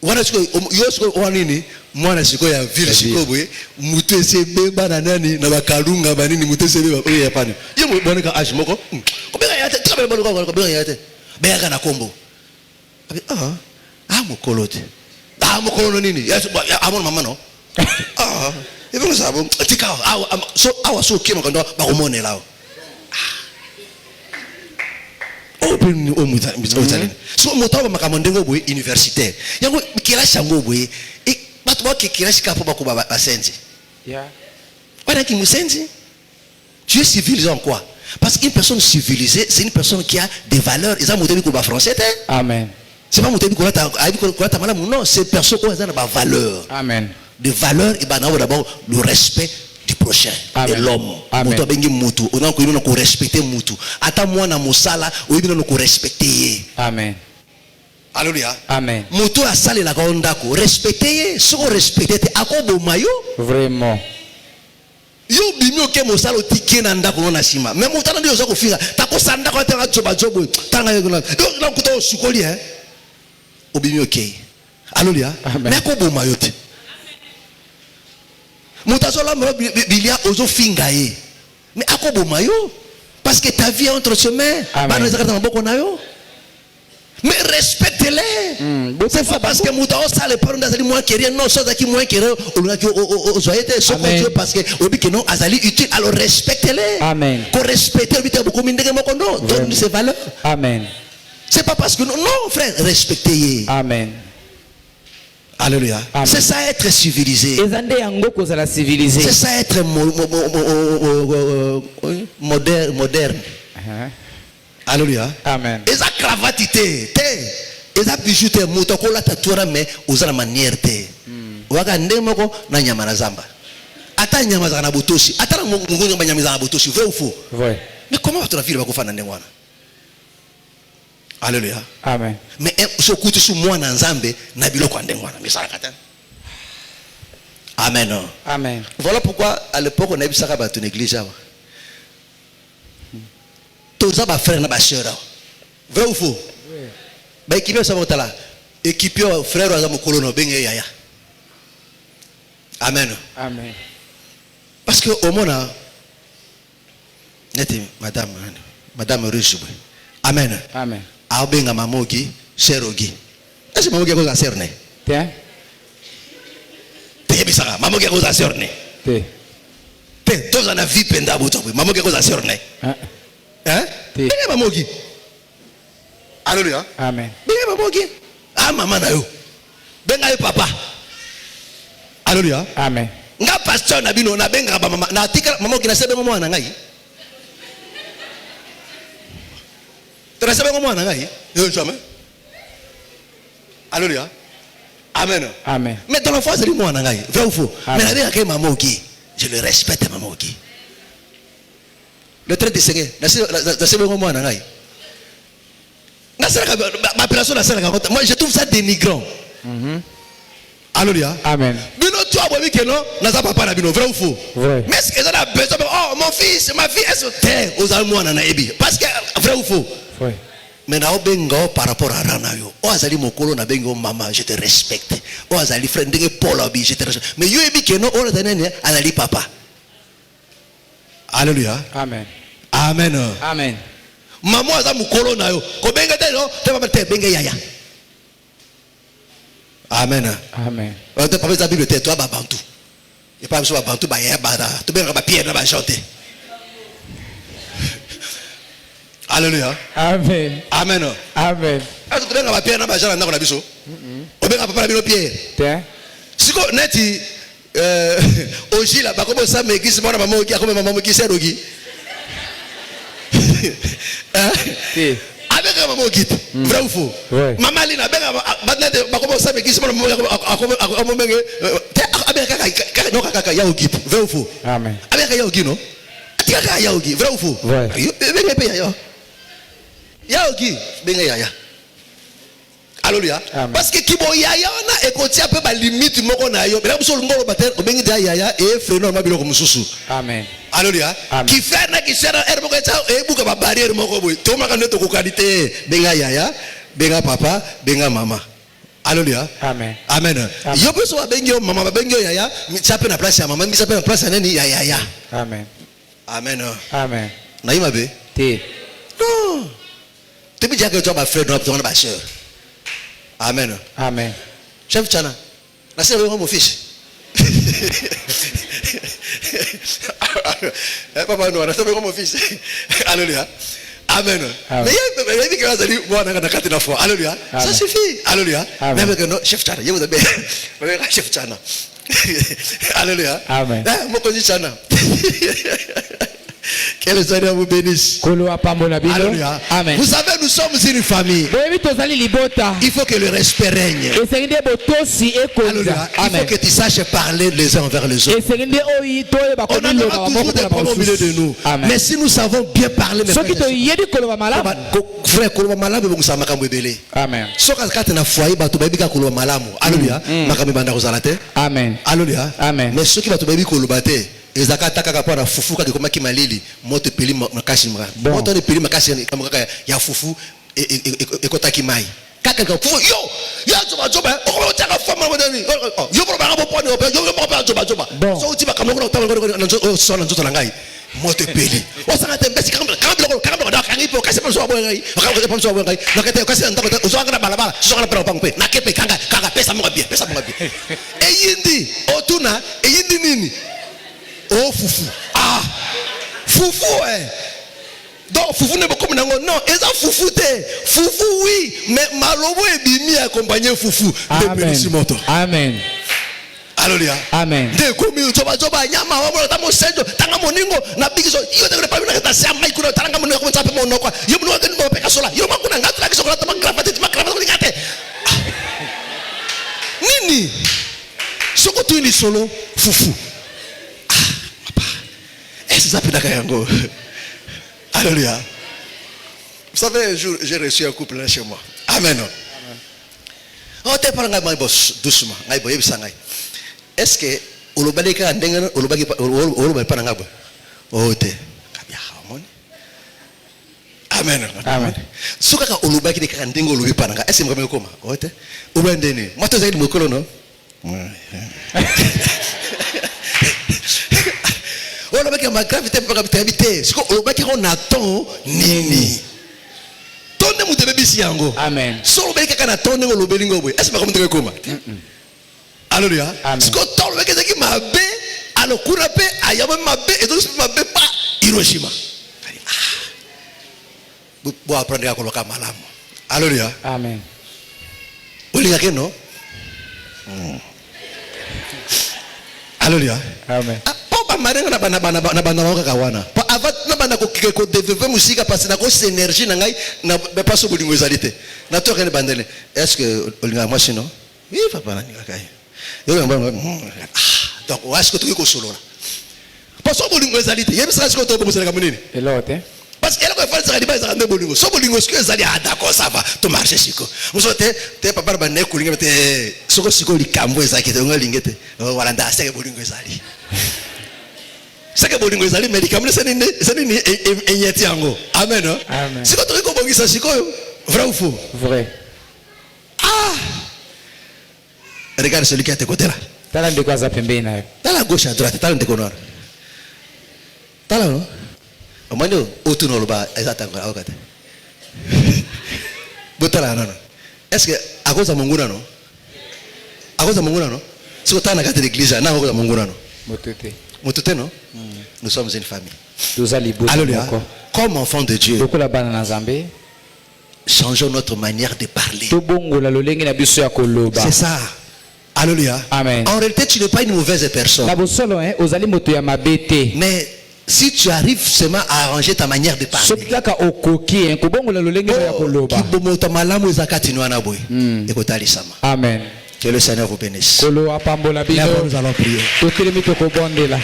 Speaker 2: Wana siko yo siko wanini mwana siko ya vile siko bwe mutu ese beba na nani na bakalunga banini mutu ese beba oya pani yo boneka ashimoko ko benga yate trabe boneka ko benga yate benga na kombo abi mukolote mukolo nini ya amon mama no ebe ko sabo tika so awa so kimo ko ndo ba ko monela open omutalini so motawa makamondengo boy universitaire yango kilashi yango boy e batu ba kilashi kapo bakuba basenzi wana ki musenzi tu es civilisé en quoi? Parce qu'une personne civilisée c'est une personne qui a des valeurs. Ils ont monté ko ba français.
Speaker 4: Amen.
Speaker 2: C'est pas monté ko ta malamu non, c'est personne qui a des valeurs.
Speaker 4: Amen.
Speaker 2: Des valeurs et d'abord le respect du prochain, de l'homme. Mutu bengi mutu, on ko respecter mutu. Ata mwana musala, o ibino ko respecter.
Speaker 4: Amen.
Speaker 2: Alléluia.
Speaker 4: Amen.
Speaker 2: Mutu asale la gonda ko respecter, so respecter te akobo mayo.
Speaker 4: Vraiment.
Speaker 2: Yo bimio ke musala otike na ndako na sima. Mais mutana ndio zo kufika. Tako sanda ko tanga joba jobo. Tanga yo na. Yo na kuto sukoli Obimio ke. Alléluia. Mais akobo mayo te. Mutazola bilia ozo fingaye. Mais akobo mayo parce que ta vie est entre ses mains. Mais respectez-les. C'est pas parce que Moutao ça les parents d'Azali moins qui rien non ça qui moins qui parce que obi que non Azali utile alors respectez-les.
Speaker 4: Amen.
Speaker 2: Qu'on respecte obi beaucoup mindege mokondo donne ses valeurs.
Speaker 4: Amen.
Speaker 2: C'est pas parce que non frère respectez.
Speaker 4: Amen.
Speaker 2: Alléluia. C'est ça être civilisé. C'est ça être moderne. Alléluia.
Speaker 4: Amen.
Speaker 2: Et ça cravatité, et ça bijoute motokola tatura mais aux la manière te. Waga ndemoko na nyama na zamba. Ata nyama za na botoshi, ata mungu nyama za na botoshi, vrai ou faux?
Speaker 4: Vrai.
Speaker 2: Mais comment votre vie va faire na ndengwana? Alléluia.
Speaker 4: Amen.
Speaker 2: Mais ce côté sur moi dans Zambé, Nabilo Kwandengwana. Mais ça la Amen.
Speaker 4: Amen.
Speaker 2: Voilà pourquoi à l'époque on a vu ça à ton église. Tous ça va frère na ba sœur. Vrai ou faux? Oui. Ba équipe ça va là. Équipe frère wa mo kolono benge yaya. Amen.
Speaker 4: Amen.
Speaker 2: Parce que au monde neti madame riche. Amen.
Speaker 4: Amen.
Speaker 2: A benga mamogi serogi. Est-ce que mamogi ko za serne?
Speaker 4: Tiens.
Speaker 2: Te bisaka mamogi ko za serne. Te tous en a vie penda boto. Mamogi ko za serne. Hein? Benga mamogi. Alléluia.
Speaker 4: Amen.
Speaker 2: Benga mamogi. Ah maman na yo. Benga yo papa. Alléluia.
Speaker 4: Amen.
Speaker 2: Nga pasteur na bino na benga ba mama na tika mamogi na sebe mo na ngai. Jamais. Alléluia. Amen.
Speaker 4: Amen.
Speaker 2: Mais dans l'enfance, c'est moi, vrai ou faux? Mais la vie, maman qui, je le respecte, maman qui. Le trait de Seigneur, moi, je trouve ça dénigrant. Alléluia.
Speaker 4: Amen.
Speaker 2: Bino, tu as vu que non, n'a pas bino, vrai ou faux?
Speaker 4: Vrai.
Speaker 2: Mais est-ce que ça a besoin? Oh, mon fils, ma fille, est-ce que aux Allemands, parce que vrai ou faux?
Speaker 4: Oui.
Speaker 2: Mais na obenga par rapport à Ranayo. O azali mokolo na bengo maman, je te respecte. O azali frère ndenge Paul abi, je te respecte. Mais yo ebi que non o azali azali papa. Alléluia.
Speaker 4: Amen.
Speaker 2: Amen.
Speaker 4: Amen.
Speaker 2: Maman azali mokolo na yo. Ko benga te no, te papa te benga yaya. Amen.
Speaker 4: Amen.
Speaker 2: On te parle de la Bible te toi ba bantu. Et pas sur ba bantu ba yaya ba. Tu benga ba pierre na ba chanter. Alléluia.
Speaker 4: Amen.
Speaker 2: Amen.
Speaker 4: Amen.
Speaker 2: Est-ce que tu as pierre na ba jana na biso? O benga papa na bino pierre.
Speaker 4: Tiens.
Speaker 2: Siko neti oji la ba ko bo sa me kisi mona mama oki akome mama oki serogi.
Speaker 4: Si.
Speaker 2: Avec maman oki. Vrai ou faux?
Speaker 4: Oui.
Speaker 2: Maman lina benga ba nete ba ko bo sa me kisi mona mama akome menge te avec kaka no kaka ya oki. Vrai ou faux?
Speaker 4: Amen.
Speaker 2: Avec ya oki no? Tika kaka ya oki. Vrai ou faux?
Speaker 4: Vrai.
Speaker 2: Benga pe ya. Ya oki benga ya. Alléluia. Parce que kibo yaya na ekoti ape ba limite moko na yo. Bela buso ngolo bater obengi da yaya e freno ma biloko mususu.
Speaker 4: Amen.
Speaker 2: Alléluia. Qui fait na qui sera erbo ka ta e buka ba barrière moko boy. To maka neto ko qualité benga yaya, benga papa, benga mama. Alléluia.
Speaker 4: Amen.
Speaker 2: Amen. Yo beso abengi yo mama bengi yo yaya, mi chape na place ya mama, mi chape na place ya nani ya yaya.
Speaker 4: Amen.
Speaker 2: Amen.
Speaker 4: Amen.
Speaker 2: Na ima be?
Speaker 4: Ti.
Speaker 2: Non. Tu peux dire que tu as ba frère dans ba sœur. Amen.
Speaker 4: Amen.
Speaker 2: Chef Chana, la sœur est mon fils. Papa, non, la sœur est mon fils. Alléluia. Amen. Mais il y a des gens qui ont dit, alléluia. Ça suffit. Alléluia. Même que non, chef Chana, je vous appelle. Chef Chana. Alléluia.
Speaker 4: Amen.
Speaker 2: Moi, je dis Chana. Que le Seigneur vous bénisse.
Speaker 4: Alléluia. Amen.
Speaker 2: Vous savez, nous sommes une famille. Il faut que le respect règne. Alléluia. Il faut que tu saches parler les uns envers les autres. On en aura toujours des problèmes au milieu de nous.
Speaker 4: Amen.
Speaker 2: Mais si nous savons bien parler, mes frères, frère, koloba malamu bongisa makambo ebele.
Speaker 4: Amen.
Speaker 2: Soka kata na foyer bato babi ka koloba malamu. Alléluia. Makambo banda kozala te.
Speaker 4: Amen.
Speaker 2: Alléluia.
Speaker 4: Amen.
Speaker 2: Mais soki bato babi koloba te. Ezaka taka kwa na fufu ka koma kimalili moto peli makasi mra. Moto ne peli makasi kama ya fufu ekotaki mai. Kaka ka fufu yo ya joba o taka fama modani. Yo ko ba ngabo poni yo ko ba joba. So uti ba kama ko na so na nzoto na ngai. Moto peli. O sanga te mbesi kama da kangipo kasi pa so bo ngai. Ka pa so bo ngai. Na kete kasi ntako o so ngana balabala, so ngana pa pe. Na kepe kanga pesa mo bien. Eyindi otuna eyindi nini? Oh fufu. Ah fufu donc fufu ne beaucoup nango non eza fufu te fufu oui mais malobo ebimi accompagner fufu de
Speaker 4: Amen.
Speaker 2: Alléluia.
Speaker 4: Amen.
Speaker 2: De komi joba nyama wa mona tamo sejo tanga moningo na bigiso iyo de pa na ta sa mai kuna tanga moningo ko tsape mo nokwa yo mo ke mo peka sola yo makuna ngatu la kisokola tama grafati ni ngate nini soko tu ni solo fufu. Alléluia. savez, un jour, j'ai reçu un couple là chez moi. Amen. Oh, t'es pas un boss, doucement. Est-ce que Olobaleka Ndenga, Olobal Panangaba? Oh, t'es. Amen.
Speaker 4: Amen.
Speaker 2: Soka Olobaki de Kandengo Olobi Pananga. Est-ce que je comment? Oh, t'es. Obendene. Moi, tu as dit mon colonne. Olobaki ma gravité pour habiter. Ce qu'on Olobaki on attend nini. Tonne mu de bébé siango.
Speaker 4: Amen.
Speaker 2: Solo Olobaki kana tonne Olobelingo boy. Est-ce que je me comment? Alléluia. Ce qu'on tord Olobaki qui m'a bé, alors courape, ayama m'a bé et donc m'a bé pas Hiroshima. Bon apprendre à colocar malam. Alléluia.
Speaker 4: Amen.
Speaker 2: Olingake non? Alléluia.
Speaker 4: Amen.
Speaker 2: Pas marenga na bana kawana. Pas avant na bana ko développer musique parce na ko énergie na ngai na pas so bolingo ezalité. Na to kene bandele. Est-ce que olinga moi sinon? Oui papa na ngai. Donc est-ce que tu ko solo là? Pas so bolingo ezalité. Yebisa est-ce que to bolingo ezalika munini?
Speaker 4: Elote.
Speaker 2: Parce qu'elle a fait ça, elle a fait bolingo. So bolingo ce que ça dit d'accord ça va. Tu marches siko. Muso te papa ba ne kulinga te soko siko likambo ezaki te ngolingete. Wala nda seke bolingo ezali. Seke bolingo ezali médicament c'est ni enyeti yango. Amen.
Speaker 4: Amen.
Speaker 2: Siko to ko bongisa siko vrai ou faux?
Speaker 4: Vrai.
Speaker 2: Ah. Regarde celui qui est à tes côtés là.
Speaker 4: Tala ndeko aza pembeni nayo.
Speaker 2: Tala gauche à droite, tala ndeko noir. Tala non? Omando otuno loba ezatanga akate. Botala non. Est-ce que à cause de monguna non? À cause de monguna non? Si on t'a nagate l'église na à cause de monguna non?
Speaker 4: Motete.
Speaker 2: Motete non? Nous sommes une famille.
Speaker 4: Alléluia.
Speaker 2: Comme enfants de Dieu,
Speaker 4: Lokola bana na Nzambe.
Speaker 2: changeons notre manière de parler.
Speaker 4: Tobongola lolenge na biso ya koloba.
Speaker 2: C'est ça. Alléluia.
Speaker 4: Amen.
Speaker 2: En réalité, tu n'es pas une mauvaise personne.
Speaker 4: Na bosolo ozali moto ya mabete.
Speaker 2: Mais si tu arrives seulement à arranger ta manière de parler,
Speaker 4: Soki kaka okoki kobongola lolenge ya koloba.
Speaker 2: kibomota malamu ezakati nwana boy. Ekotalisama.
Speaker 4: Amen.
Speaker 2: Que le Seigneur vous bénisse.
Speaker 4: Kolo apambola bino.
Speaker 2: Nous allons prier.
Speaker 4: Totelemi tokobondela.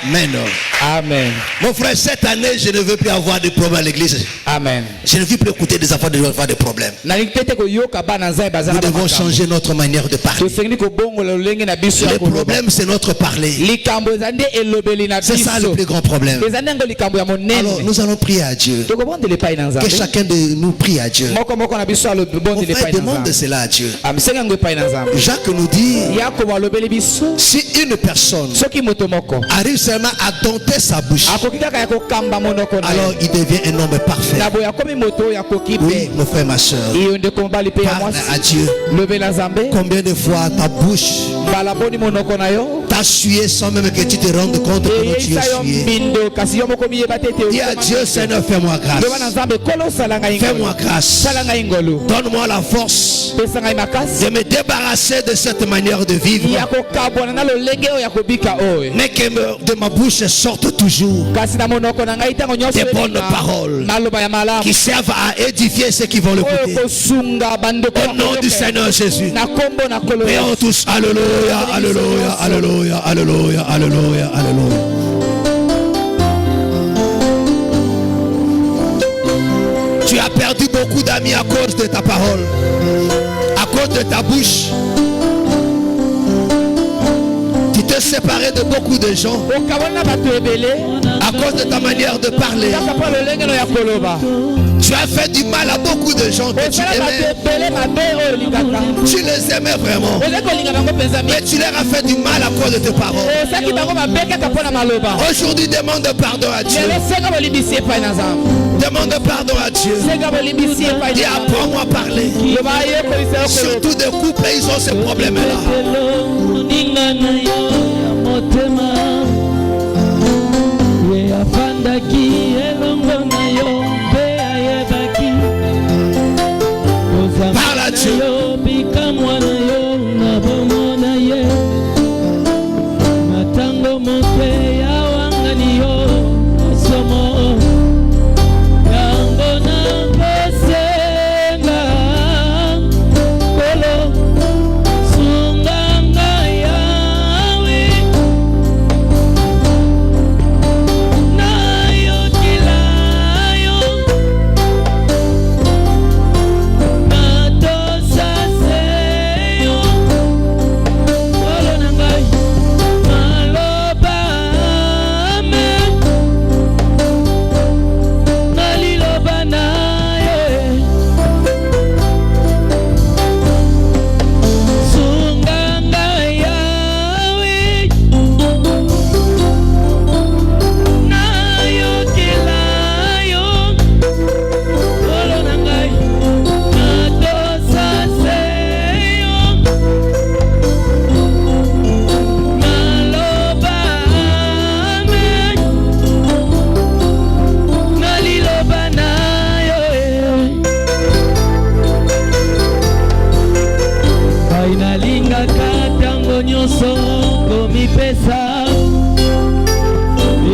Speaker 2: Amen.
Speaker 4: Amen.
Speaker 2: Mon frère, cette année, je ne veux plus avoir de problèmes à l'église.
Speaker 4: Amen.
Speaker 2: Je ne veux plus écouter des enfants de avoir des problèmes. Nous devons changer notre manière de parler. Le problème, c'est notre parler. C'est ça le plus grand problème. Alors, nous allons prier à Dieu. Que chacun de nous prie à Dieu. Mon frère, demande cela à Dieu. Jacques nous dit, si une personne arrive seulement à dompter sa bouche, alors il devient un homme parfait. Oui, mon frère, ma soeur, parle à Dieu. Combien de fois ta bouche t'a sué sans même que tu te rendes compte que tu es sué? Dis à Dieu, Seigneur, fais-moi grâce. Fais-moi grâce. Donne-moi la force de me débarrasser de cette manière de vivre. Mais que de ma bouche sortent toujours des bonnes paroles qui servent à édifier ceux qui vont l'écouter. Au nom du Seigneur Jésus. Prions tous. Alléluia, alléluia, alléluia, alléluia, alléluia, alléluia. Tu as perdu beaucoup d'amis à cause de ta parole, à cause de ta bouche. Tu t'es séparé de beaucoup de gens à cause de ta manière de parler. Tu as fait du mal à beaucoup de gens que tu aimais. Tu les aimais vraiment. Mais tu leur as fait du mal à cause de tes paroles. Aujourd'hui, demande pardon à Dieu. Demande pardon à Dieu. Et apprends-moi à parler. Surtout des couples, ils ont ce problème-là. Parle à Dieu.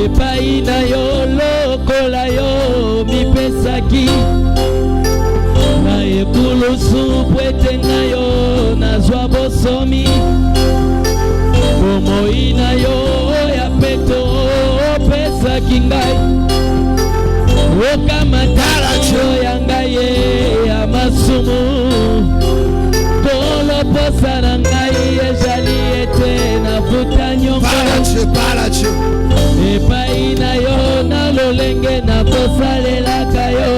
Speaker 1: epai na yo lokola yo mipesaki na ekulusu po ete na yo nazwa bosomi bomoi na yo ya peto opesaki ngai okamatalo ya ngai ya masumu koloposa na ngai ezali ete nafuta nyongo epai na yo na lolenge nakosalelaka yo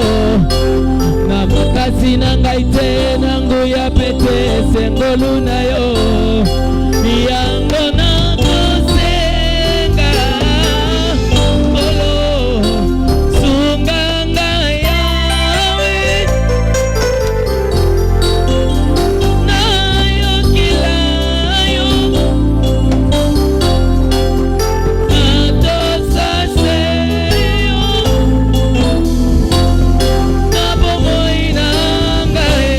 Speaker 1: na makasi na ngai te na nguya pete sengolu na yo yango nakosenga olo sunganga yawe nayokila yo natosase yo na bomoi na ngai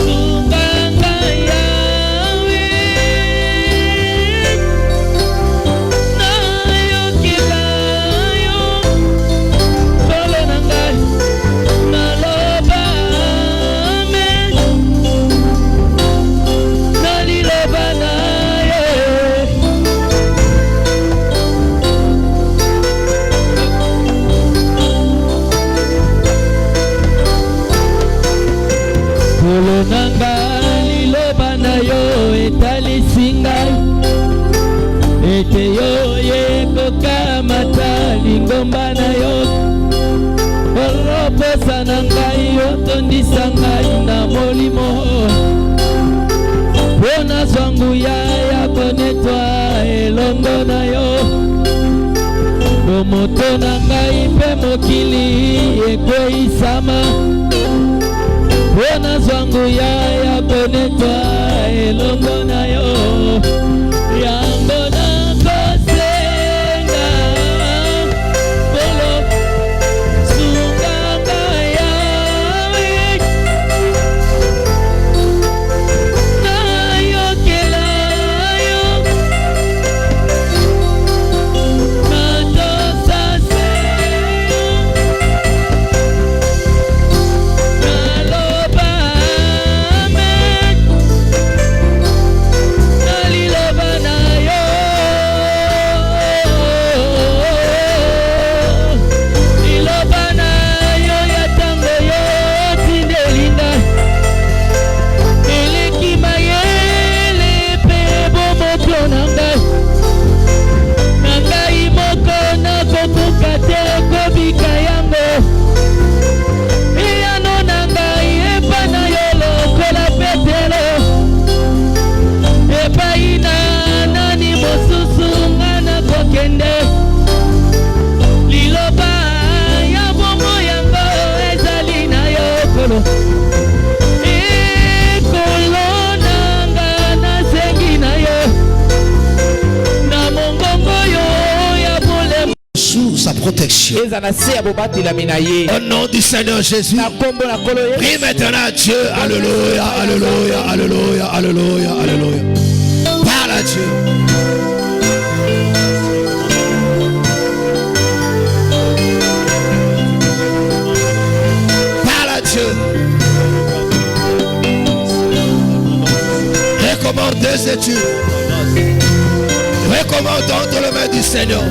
Speaker 1: sunganga yawe nayokila yo solo na ngai naloba amen naliloba na yo solo na ngai liloba na yo etalisi ngai ete yo yekokamata lingomba na yo oloposa na ngai otondisa ngai na molimo mpo nazwa nguya ya konetwa elongo na yo bomoto na ngai mpe mokili ekoisama mpo nazwa nguya ya konetwa elongo na yo yango nakosenga kolo sunganga yawe nayokela yo natosase yo naloba amen naliloba na yo liloba na yo ya ntango yo tindelinga eleki mayele mpe bomopio na ngai moko nakokoka te kobika yango eyano na ngai epa na yo lokola petelo epai na nani mosusu nga nakokende liloba ya bomo yango ezali na yo kolo ekolo nanga nasengi na yo na mongongo yo ya bolemo
Speaker 2: Sous sa protection.
Speaker 4: eza na se ya bobatela na ye
Speaker 2: Au nom du Seigneur Jésus.
Speaker 4: na kombo na kolo ye
Speaker 2: Prie maintenant à Dieu. Alléluia, alléluia, alléluia, alléluia, alléluia. Parle à Dieu. Parle à Dieu. Recommande deux études. Recommande entre les mains du Seigneur.